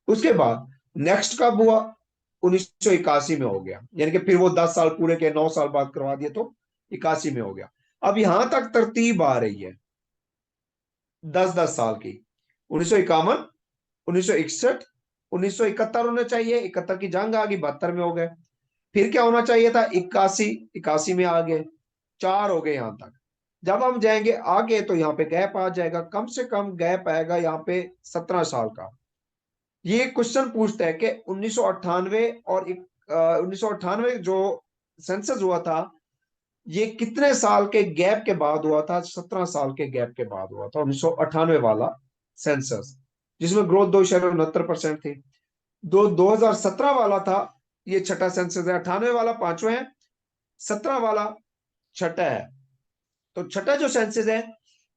उसके बाद नेक्स्ट कब हुआ, 1981 में हो गया, यानी कि फिर वो 10 साल पूरे के, 9 साल बाद करवा दिए तो 81 में हो गया। अब यहां तक तरतीब आ रही है 10-10 साल की। 1951, 1961, 1971 होना चाहिए, 71 की जंग आ गई, 72 में हो गए। फिर क्या होना चाहिए था, 81, 81 में आ गए, 4 हो गए यहां तक। जब हम जाएंगे आगे तो यहाँ पे गैप आ जाएगा, कम से कम गैप आएगा यहाँ पे 17 साल का। ये क्वेश्चन पूछता है कि 1998 और 1998 जो सेंसस हुआ था, ये कितने साल के गैप के बाद हुआ था, 17 साल के गैप के बाद हुआ था 1998 वाला सेंसस, जिसमें ग्रोथ 2.69% थी। 2017 वाला था, ये छठा सेंसस है, 98 वाला पांचवा है, 17 वाला छठा है। तो छठा जो सेंसस है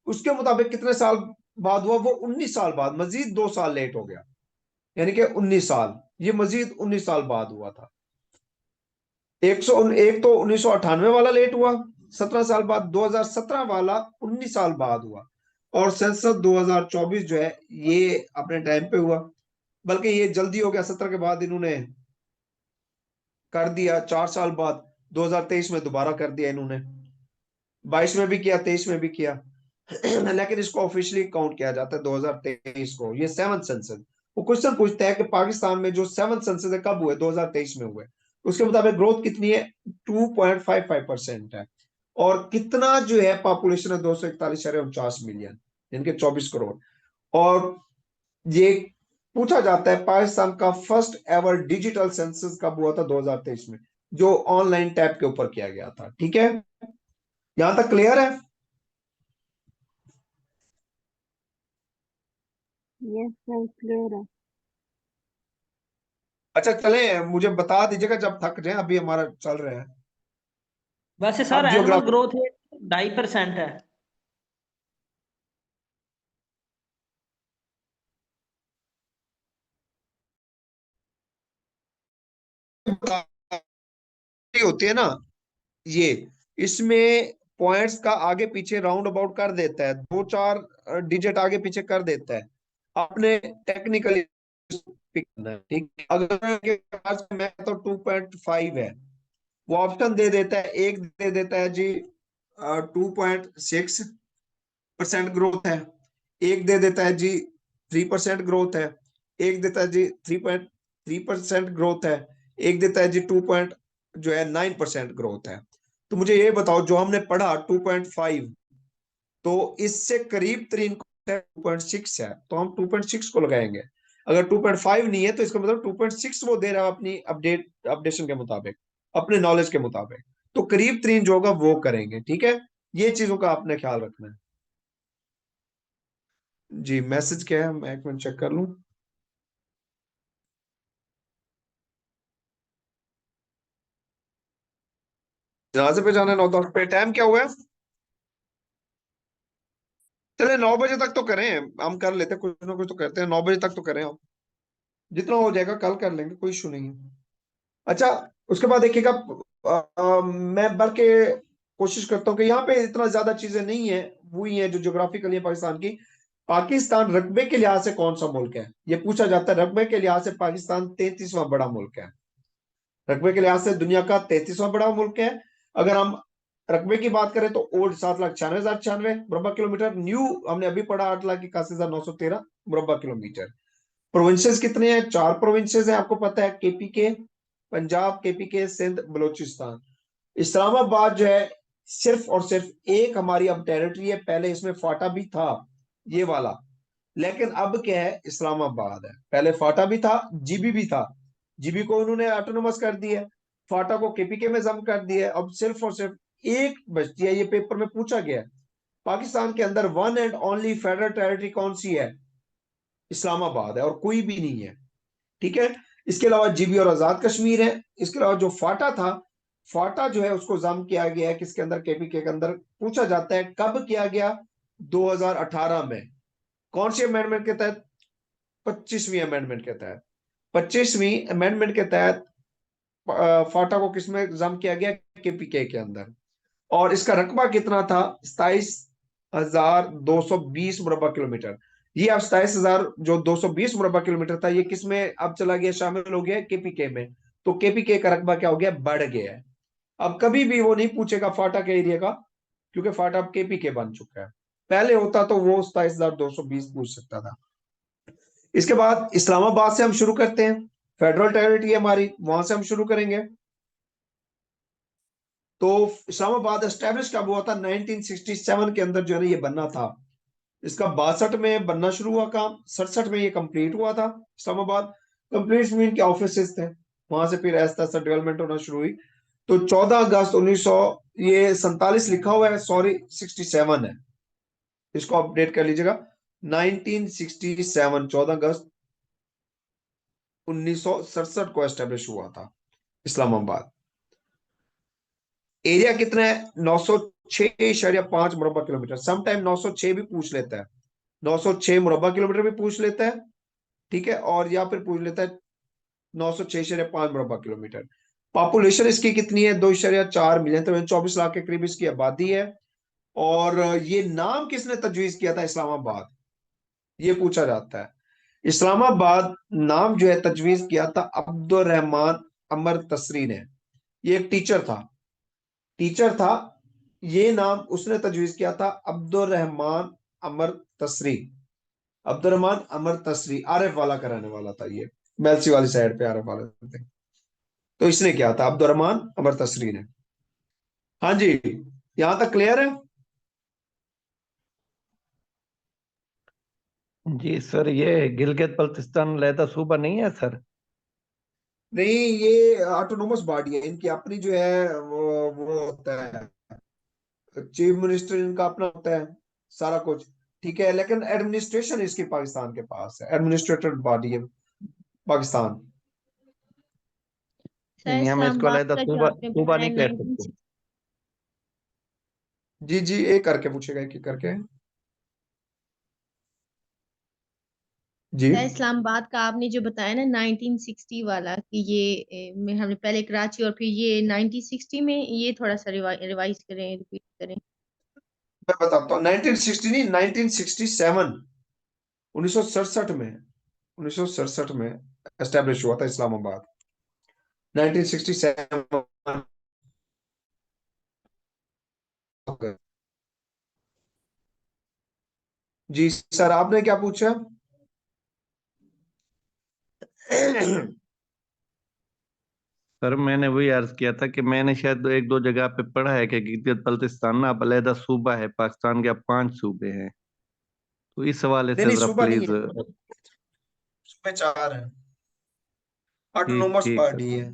उसके मुताबिक कितने साल बाद हुआ, वो 19 साल बाद, मजीद 2 साल लेट हो गया, यानी कि 19 साल, ये मजीद 19 साल बाद हुआ था। 101 तो 1998 वाला लेट हुआ 17 साल बाद, 2017 वाला 19 साल बाद हुआ, और सेंसस 2024 जो है ये अपने टाइम पे हुआ। बल्कि ये जल्दी हो गया, 17 के बाद इन्होंने कर दिया, 4 साल बाद 2023 में दोबारा कर दिया इन्होंने, 22 में भी किया, 23 में भी किया। लेकिन इसको ऑफिशियली काउंट किया जाता है 2023 को, ये 7th सेंसस। वो क्वेश्चन पूछता है कि पाकिस्तान में जो 7th सेंसस है कब हुए, 2023 में हुए। उसके मुताबिक ग्रोथ कितनी है, 2.55% है। और कितना जो है पॉपुलेशन है, 241.49 मिलियन, यानी कि 24 करोड़। और ये पूछा जाता है पाकिस्तान का फर्स्ट एवर डिजिटल सेंसस कब हुआ था, 2023 में, जो ऑनलाइन टैब के ऊपर किया गया था। ठीक है, यहां तक क्लियर है। यस सर, क्लियर है। अच्छा चले, मुझे बता दीजिएगा जब थक जाए, अभी हमारा चल रहा है। वैसे सर अब एनुअल जियोग्राफी ग्रोथ रेट 2.5% है। होती है ना, ये इसमें पॉइंट्स का आगे पीछे राउंड अबाउट कर देता है, 2-4 डिजिट आगे पीछे कर देता है। आपने टेक्निकली पिक करना है, ठीक है? अगर आपके पास मैं तो 2.5 है, वो ऑप्शन दे देता है, एक दे देता है जी 2.6% ग्रोथ है, एक दे देता है जी 3% ग्रोथ है, एक देता है जी 3.3% ग्रोथ है, एक देता है जी 2.9% ग्रोथ है। तो मुझे ये बताओ, जो हमने पढ़ा 2.5, तो इससे करीब तरीन 2.6 है तो हम 2.6 को लगाएंगे। अगर 2.5 नहीं है तो इसका मतलब 2.6 वो दे रहा है अपनी अपडेशन के मुताबिक, अपने नॉलेज के मुताबिक। तो करीब तरीन जो होगा वो करेंगे, ठीक है। ये चीजों का आपने ख्याल रखना है। जी मैसेज क्या है, मैं एक मिनट चेक कर लूं। जनाजे पे जाना है 9:10 पे, टाइम क्या हुआ है? चले 9 बजे तक तो करें, हम कर लेते हैं, कुछ ना कुछ तो करते हैं, 9 बजे तक तो करें हम। जितना हो जाएगा कल कर लेंगे, कोई इशू नहीं है। अच्छा, उसके बाद देखिएगा, मैं बल्कि कोशिश करता हूँ कि यहाँ पे इतना ज्यादा चीजें नहीं है, वही है जो ज्योग्राफिकली है पाकिस्तान की। पाकिस्तान रकबे के लिहाज से कौन सा मुल्क है, ये पूछा जाता है। रकबे के लिहाज से पाकिस्तान 33वां बड़ा मुल्क है। रकबे के लिहाज से दुनिया का 33वां बड़ा मुल्क है। अगर हम रकबे की बात करें तो ओल्ड 7,96,096 मुरबा किलोमीटर, न्यू हमने अभी पढ़ा 8,81,913 मुरबा किलोमीटर। प्रोविंसेस कितने हैं? 4 प्रोविंसेस हैं, आपको पता है, केपीके, पंजाब, केपीके, सिंध, बलोचिस्तान। इस्लामाबाद जो है सिर्फ और सिर्फ एक हमारी अब टेरिटरी है, पहले इसमें फाटा भी था ये वाला, लेकिन अब क्या है, इस्लामाबाद है। पहले फाटा भी था, जीबी भी था, जीबी को उन्होंने ऑटोनोमस कर दिया, फाटा को केपीके में जम कर दिया। अब सिर्फ और सिर्फ एक बचती है, ये पेपर में पूछा गया है। पाकिस्तान के अंदर one and only federal territory कौन सी है? इस्लामाबाद है, और कोई भी नहीं है, ठीक है। इसके अलावा जीबी और आजाद कश्मीर है। इसके अलावा जो फाटा था, फाटा जो है उसको जम किया गया है किसके अंदर? केपीके के अंदर। पूछा जाता है कब किया गया? 2018 में। कौन सी अमेंडमेंट के तहत? 25वीं अमेंडमेंट के तहत। 25वीं अमेंडमेंट के तहत फाटा को किसमें जम किया गया? केपीके के अंदर। और इसका रकबा कितना था? 27,220 मुरबा किलोमीटर। ये अब 27,000 जो 220 मुरबा किलोमीटर था, ये किसमें अब चला गया, शामिल हो गया? केपीके में। तो केपीके का रकबा क्या हो गया? बढ़ गया है। अब कभी भी वो नहीं पूछेगा फाटा के एरिया का, क्योंकि फाटा अब केपीके बन चुका है। पहले होता तो वो 27,220 पूछ सकता था। इसके बाद इस्लामाबाद से हम शुरू करते हैं, फेडरल टेरिटरी है हमारी, वहां से हम शुरू करेंगे। तो इस्लामाबाद एस्टेब्लिश कब हुआ था? 1967 के अंदर जो है ना ये बनना था। इसका 62 में बनना शुरू हुआ काम, 67 में ये कंप्लीट हुआ था इस्लामाबाद। कंप्लीट में इनके ऑफिस थे, वहां से फिर ऐसा ऐसा डेवलपमेंट होना शुरू हुई। तो 14 अगस्त 1900, ये 47 लिखा हुआ है, सॉरी 67 है, इसको अपडेट कर लीजिएगा। 1967, 14 अगस्त 1967 को एस्टेब्लिश हुआ था इस्लामाबाद। एरिया कितना है? 906.5 मुरबा किलोमीटर। समटाइम 906 भी पूछ लेता है, 906 मुरबा किलोमीटर भी पूछ लेता है, ठीक है। और या फिर पूछ लेता है 906.5 मुरबा किलोमीटर। पॉपुलेशन इसकी कितनी है? 2.4 मिलियन, तो 24 लाख के करीब इसकी आबादी है। और ये नाम किसने तजवीज किया था इस्लामाबाद, ये पूछा जाता है। इस्लामाबाद नाम जो है तजवीज किया था अब्दुल रहमान अमर तसरी ने। ये एक टीचर था, ये नाम उसने तजवीज किया था, अब्दुल रहमान अमर तसरी। अब्दुल रहमान अमर तसरी आरिफ वाला का रहने वाला था, ये मेलसी वाली साइड पे आरिफ वाला थे। तो इसने किया था, अब्दुल रहमान अमर तसरी ने। हाँ जी, यहां तक क्लियर है? जी सर, ये गिलगित बल्तिस्तान लहदा सूबा नहीं है सर? नहीं, ये ऑटोनोमस बॉडी है, इनकी अपनी जो है वो होता है, चीफ मिनिस्टर इनका अपना होता है, सारा कुछ, ठीक है। लेकिन एडमिनिस्ट्रेशन इसकी पाकिस्तान के पास है, एडमिनिस्ट्रेटिव बॉडी है पाकिस्तान। नहीं सर नहीं, हम इसको इस्लामाबाद लहदा का जो सूबा आपने सूबा बताया नहीं कह सकते। 1960, जी जी, एक करके पूछेगा, एक एक करके। जी सर इस्लामाबाद का आपने जो बताया ना 1960 वाला कि ये में हमने पहले कराची और फिर ये 1960 में, ये थोड़ा सा रिवाइज करें, रिपीट करें। मैं बताता हूँ, 1960 नहीं, 1967, 1967 में, 1967 में एस्टेब्लिश हुआ था इस्लामाबाद, 1967। जी सर, आपने क्या पूछा? सर मैंने वही अर्ज किया था कि मैंने शायद एक दो जगह पे पढ़ा है कि गिलगित बल्तिस्तान ना अब अलहदा सूबा है, पाकिस्तान के अब 5 सूबे हैं। तो इस हवाले नहीं से नहीं, जरा सूबा नहीं प्लीज। है, सूबे 4 है, ठीक ऑटोनोमस ठीक है बॉडी है,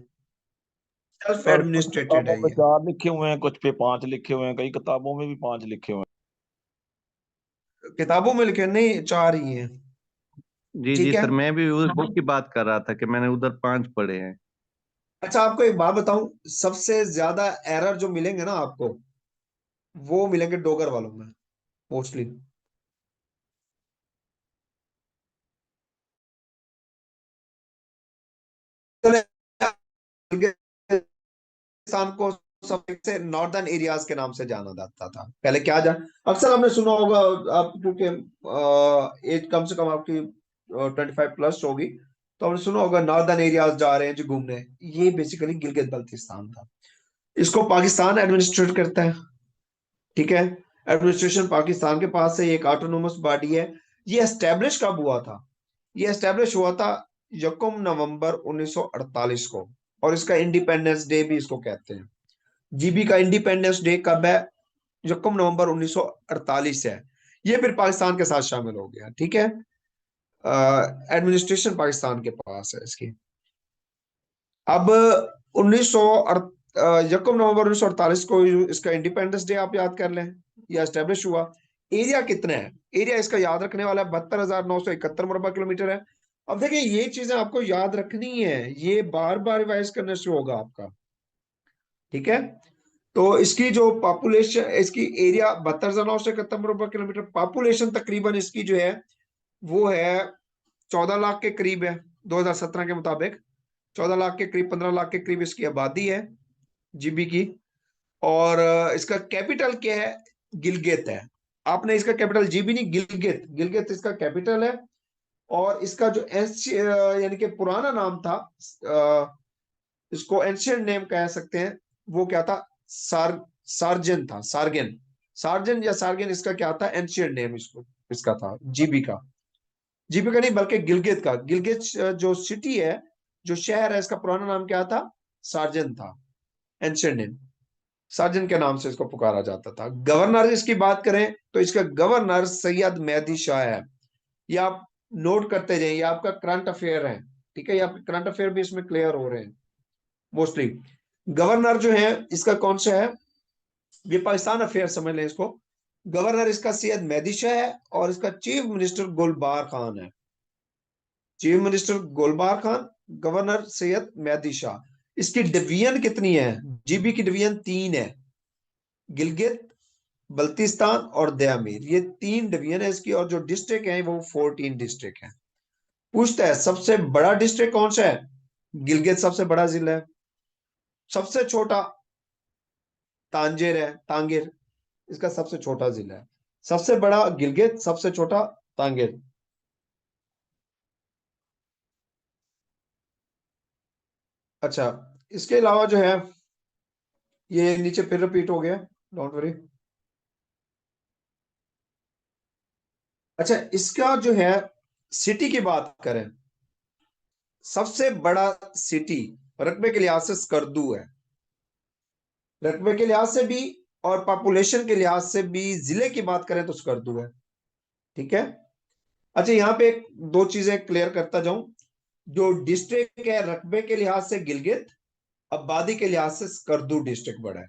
सेल्फ और कुछ एडमिनिस्ट्रेटेड किताबों है में ये। 4 लिखे हुए हैं, कुछ पे 5 लिखे हुए हैं, कई किताबों में भी 5 लिखे हुए किताबों में लिखे नहीं, 4 ही है। जी जी ठीक है। सर, मैं भी उस बुक की बात कर रहा था कि मैंने उधर 5 पढ़े हैं। अच्छा, आपको एक बात बताऊं, सबसे ज्यादा एरर जो मिलेंगे ना आपको, वो मिलेंगे डोगर वालों में मोस्टली। पाकिस्तान को सबसे नॉर्दर्न एरियाज के नाम से जाना जाता था पहले। क्या जान, अक्सर आपने सुना होगा, आप क्योंकि एज कम से कम आपकी 25 प्लस होगी, तो आपने सुना होगा नॉर्दर्न एरियाज जा रहे हैं जो घूमने। ये बेसिकली गिलगित बल्तिस्तान था। इसको पाकिस्तान एडमिनिस्ट्रेट करता है। ठीक है। एडमिनिस्ट्रेशन पाकिस्तान के पास है, एक ऑटोनोमस बॉडी है। ये एस्टेब्लिश कब हुआ था? ये एस्टेब्लिश हुआ था 1 नवंबर 1948 को, और इसका इंडिपेंडेंस डे भी इसको कहते हैं। जीबी का इंडिपेंडेंस डे कब है? 1 नवंबर 1948 है। ये फिर पाकिस्तान के साथ शामिल हो गया। ठीक है। एडमिनिस्ट्रेशन पाकिस्तान के पास है इसकी। अब 1 नवंबर 1948 को इसका इंडिपेंडेंस डे आप याद कर लें, या एस्टेब्लिश हुआ। एरिया कितना है? एरिया इसका याद रखने वाला 72,971 मुरबा किलोमीटर है। अब देखिए, ये चीजें आपको याद रखनी है, ये बार बार रिवाइज करने से होगा आपका। ठीक है। तो इसकी जो पॉपुलेशन, इसकी एरिया 72,971 मुरबा किलोमीटर, पॉपुलेशन तकरीबन इसकी जो है वो है 14 लाख के करीब है 2017 के मुताबिक। 14 लाख के करीब, 15 लाख के करीब इसकी आबादी है जीबी की। और इसका कैपिटल क्या है? गिलगित है। आपने इसका कैपिटल जीबी नहीं, गिलगित, गिलगित इसका कैपिटल है। और इसका जो यानी कि पुराना नाम था, इसको एंशियंट नेम कह सकते हैं, वो क्या था? सार्जन था, सार्गन। सार्जन या सार्गन इसका क्या था? एंशियंट नेम इसको इसका था जीबी का। जीबी का नहीं, बल्कि गिलगित का। गिलगित जो सिटी है, जो शहर है, इसका पुराना नाम क्या था? सार्जन था, एंशियंट नेम। सार्जन के नाम से इसको पुकारा जाता था। गवर्नर इसकी बात करें तो इसका गवर्नर सैयद मेहदी शाह है। ये आप नोट करते जाइए, ये आपका करंट अफेयर है। ठीक है, ये आपके करंट अफेयर भी इसमें क्लियर हो रहे हैं मोस्टली। गवर्नर जो है इसका कौन सा है? ये पाकिस्तान अफेयर समझ लें इसको। गवर्नर इसका सैयद मेहदी शाह है, और इसका चीफ मिनिस्टर गुलबार खान है। Chief minister Gulbar Khan, governor Syed Mehdi Shah. इसकी डिवीजन कितनी है? जीबी की डिवीजन 3 है, गिलगित, बल्तिस्तान और दयामीर, ये 3 डिवीजन है इसकी। और जो डिस्ट्रिक्ट है वो 14 डिस्ट्रिक्ट है। पूछता है सबसे बड़ा डिस्ट्रिक्ट कौन सा है? गिलगित सबसे बड़ा जिला है। सबसे छोटा तांजेर है, तांगेर इसका सबसे छोटा जिला है। सबसे बड़ा गिलगित, सबसे छोटा तांगेर। अच्छा, इसके अलावा जो है, ये नीचे फिर रिपीट हो गया, डोंट वरी। अच्छा, इसका जो है सिटी की बात करें, सबसे बड़ा सिटी रकबे के लिहाज से स्कर्दू है। रकबे के लिहाज से भी और पॉपुलेशन के लिहाज से भी, जिले की बात करें तो स्कर्दू है। ठीक है। अच्छा, यहाँ पे दो चीजें क्लियर करता जाऊं। जो डिस्ट्रिक्ट है रकबे के लिहाज से गिलगित, आबादी के लिहाज से स्कर्दू डिस्ट्रिक्ट बड़ा है।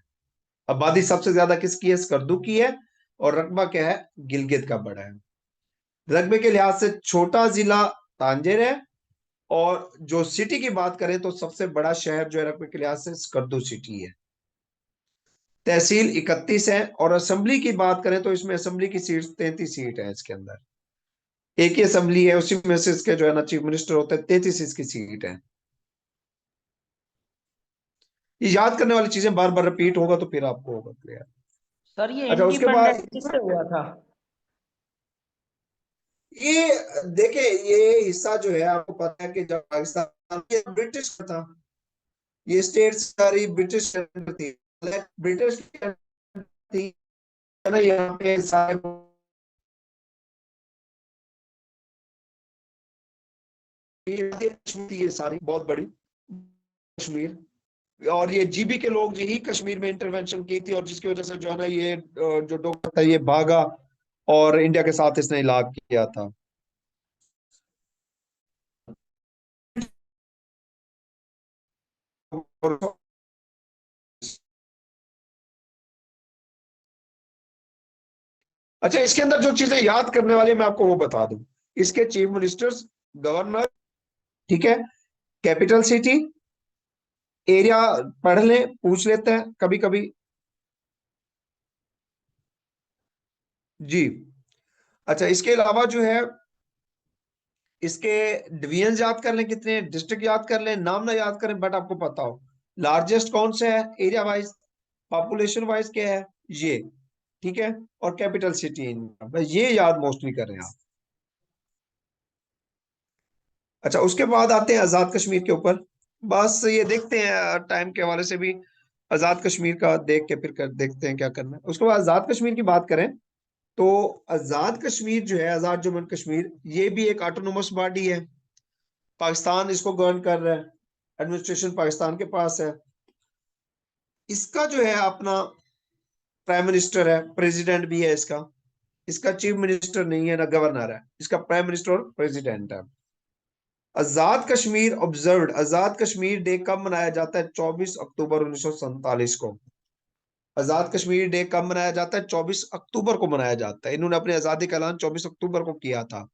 आबादी सबसे ज्यादा किसकी है? स्कर्दू की है। और रकबा क्या है? गिलगित का बड़ा है। रकबे के लिहाज से छोटा जिला तांजेर है। और जो सिटी की बात करें तो सबसे बड़ा शहर जो है रकबे के लिहाज से स्कर्दू सिटी है। तहसील 31 है। और असेंबली की बात करें तो इसमें असेंबली की सीट 33 सीट है इसके अंदर। एक ही असेंबली है, उसी में से इसके जो है ना चीफ मिनिस्टर होते हैं। 33 इसकी सीट है। ये याद करने वाली चीजें बार बार रिपीट होगा तो फिर आपको होगा क्लियर। सर ये अच्छा, उसके बाद इंडिपेंडेंट किससे हुआ था? ये देखे, ये हिस्सा जो है आपको पता है कि जब पाकिस्तान ये ब्रिटिश का था, ये स्टेट सारी ब्रिटिश थी, ब्रिटिश थी ना। यहाँ पे सारे कश्मीर, ये सारी बहुत बड़ी कश्मीर। और ये जीबी के लोग यही कश्मीर में इंटरवेंशन की थी, और जिसकी वजह से जो है ना ये जो डॉक्टर था ये भागा, और इंडिया के साथ इसने इलाक किया था। और अच्छा, इसके अंदर जो चीजें याद करने वाली मैं आपको वो बता दूं। इसके चीफ मिनिस्टर्स, गवर्नर, ठीक है, कैपिटल सिटी, एरिया पढ़ लें, पूछ लेते हैं कभी कभी। जी। अच्छा, इसके अलावा जो है इसके डिवीजन याद कर लें, कितने डिस्ट्रिक्ट याद कर लें, नाम ना याद करें बट आपको पता हो लार्जेस्ट कौन से है, एरिया वाइज, पॉपुलेशन वाइज क्या है ये, ठीक है, और कैपिटल सिटी, ये याद मोस्टली कर रहे हैं आप। अच्छा, उसके बाद आते हैं आजाद कश्मीर के ऊपर। बस ये देखते हैं टाइम के हवाले से भी, आजाद कश्मीर का देख के फिर देखते हैं क्या करना है। उसके बाद आजाद कश्मीर की बात करें तो आजाद कश्मीर जो है, आजाद जम्मू एंड कश्मीर, ये भी एक ऑटोनोमस बॉडी है। पाकिस्तान इसको गवर्न कर रहा है, एडमिनिस्ट्रेशन पाकिस्तान के पास है। इसका जो है अपना प्राइम मिनिस्टर है, प्रेसिडेंट भी है इसका। इसका चीफ मिनिस्टर नहीं है ना गवर्नर है, इसका प्राइम मिनिस्टर और प्रेसिडेंट है। आजाद कश्मीर ऑब्जर्व्ड, आजाद कश्मीर डे कब मनाया जाता है? 24 अक्टूबर 1947 को। आजाद कश्मीर डे कब मनाया जाता है? 24 अक्टूबर को मनाया जाता है। इन्होंने अपनी आजादी का ऐलान 24 अक्टूबर को किया था,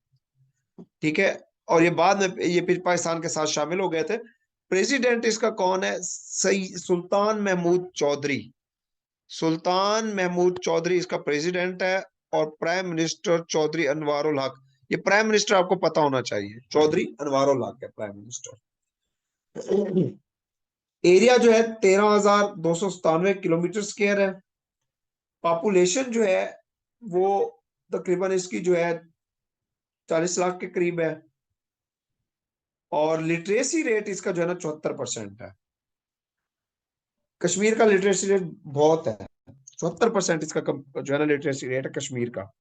ठीक है। और ये बाद में ये फिर पाकिस्तान के साथ शामिल हो गए थे। प्रेसिडेंट इसका कौन है? सही, सुल्तान महमूद चौधरी। सुल्तान महमूद चौधरी इसका प्रेसिडेंट है, और प्राइम मिनिस्टर चौधरी अनवारुल हक। ये प्राइम मिनिस्टर आपको पता होना चाहिए, चौधरी अनवारुल हक है प्राइम मिनिस्टर। एरिया जो है 13,297 किलोमीटर स्क्वायर है। पॉपुलेशन जो है वो तकरीबन इसकी जो है 40 लाख के करीब है। और लिटरेसी रेट इसका जो है ना 74% है। कश्मीर का लिटरेसी रेट बहुत है, 74% इसका जो है ना लिटरेसी रेट है कश्मीर का।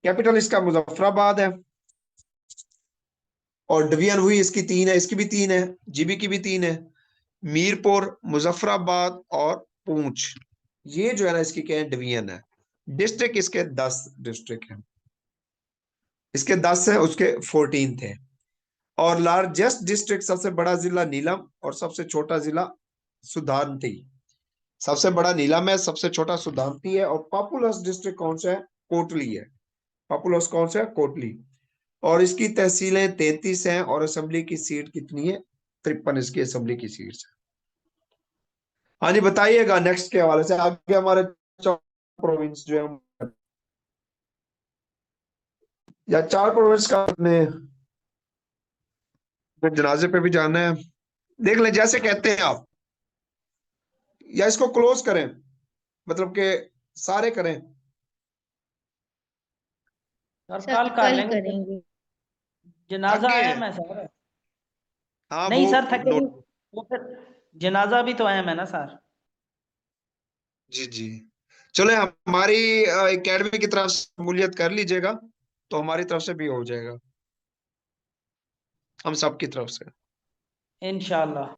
कैपिटल इसका मुजफ्फराबाद है। और डिवीजन हुई इसकी 3 है, इसकी भी 3 है, जीबी की भी 3 है, मीरपुर, मुजफ्फराबाद और पूंछ। ये जो है ना इसकी क्या है, डिवीजन है। डिस्ट्रिक्ट इसके 10 डिस्ट्रिक्ट है, इसके 10 है, उसके 14 थे। और लार्जेस्ट डिस्ट्रिक्ट, सबसे बड़ा जिला नीलम और सबसे छोटा जिला सुधांती। सबसे बड़ा नीलम है, सबसे छोटा सुधांती है। और पॉपुलस डिस्ट्रिक्ट कौन सा है? कोटली है। पॉपुलस कौन सा है? कोटली। और इसकी तहसीलें 33 हैं, और असेंबली की सीट कितनी है? 53 इसकी असेंबली की सीट है। हाँ जी, बताइएगा नेक्स्ट के हवाले से। आगे हमारे प्रोविंस जो है, या 4 प्रोविंस का अपने जनाजे पे भी जाना है, देख लें जैसे कहते हैं आप, या इसको क्लोज करें, मतलब के सारे करें। सर सर कल कर कल लेंगे, करेंगे। जनाजा थके अहम हैं? है सर। हाँ नहीं वो सर थके नहीं, नोट। वो फिर जनाजा भी तो अहम है ना सर। जी जी, चलो हमारी एकेडमी की तरफ से शमूलियत कर लीजिएगा, तो हमारी तरफ से भी हो जाएगा, हम सब की तरफ से। इंशाल्लाह।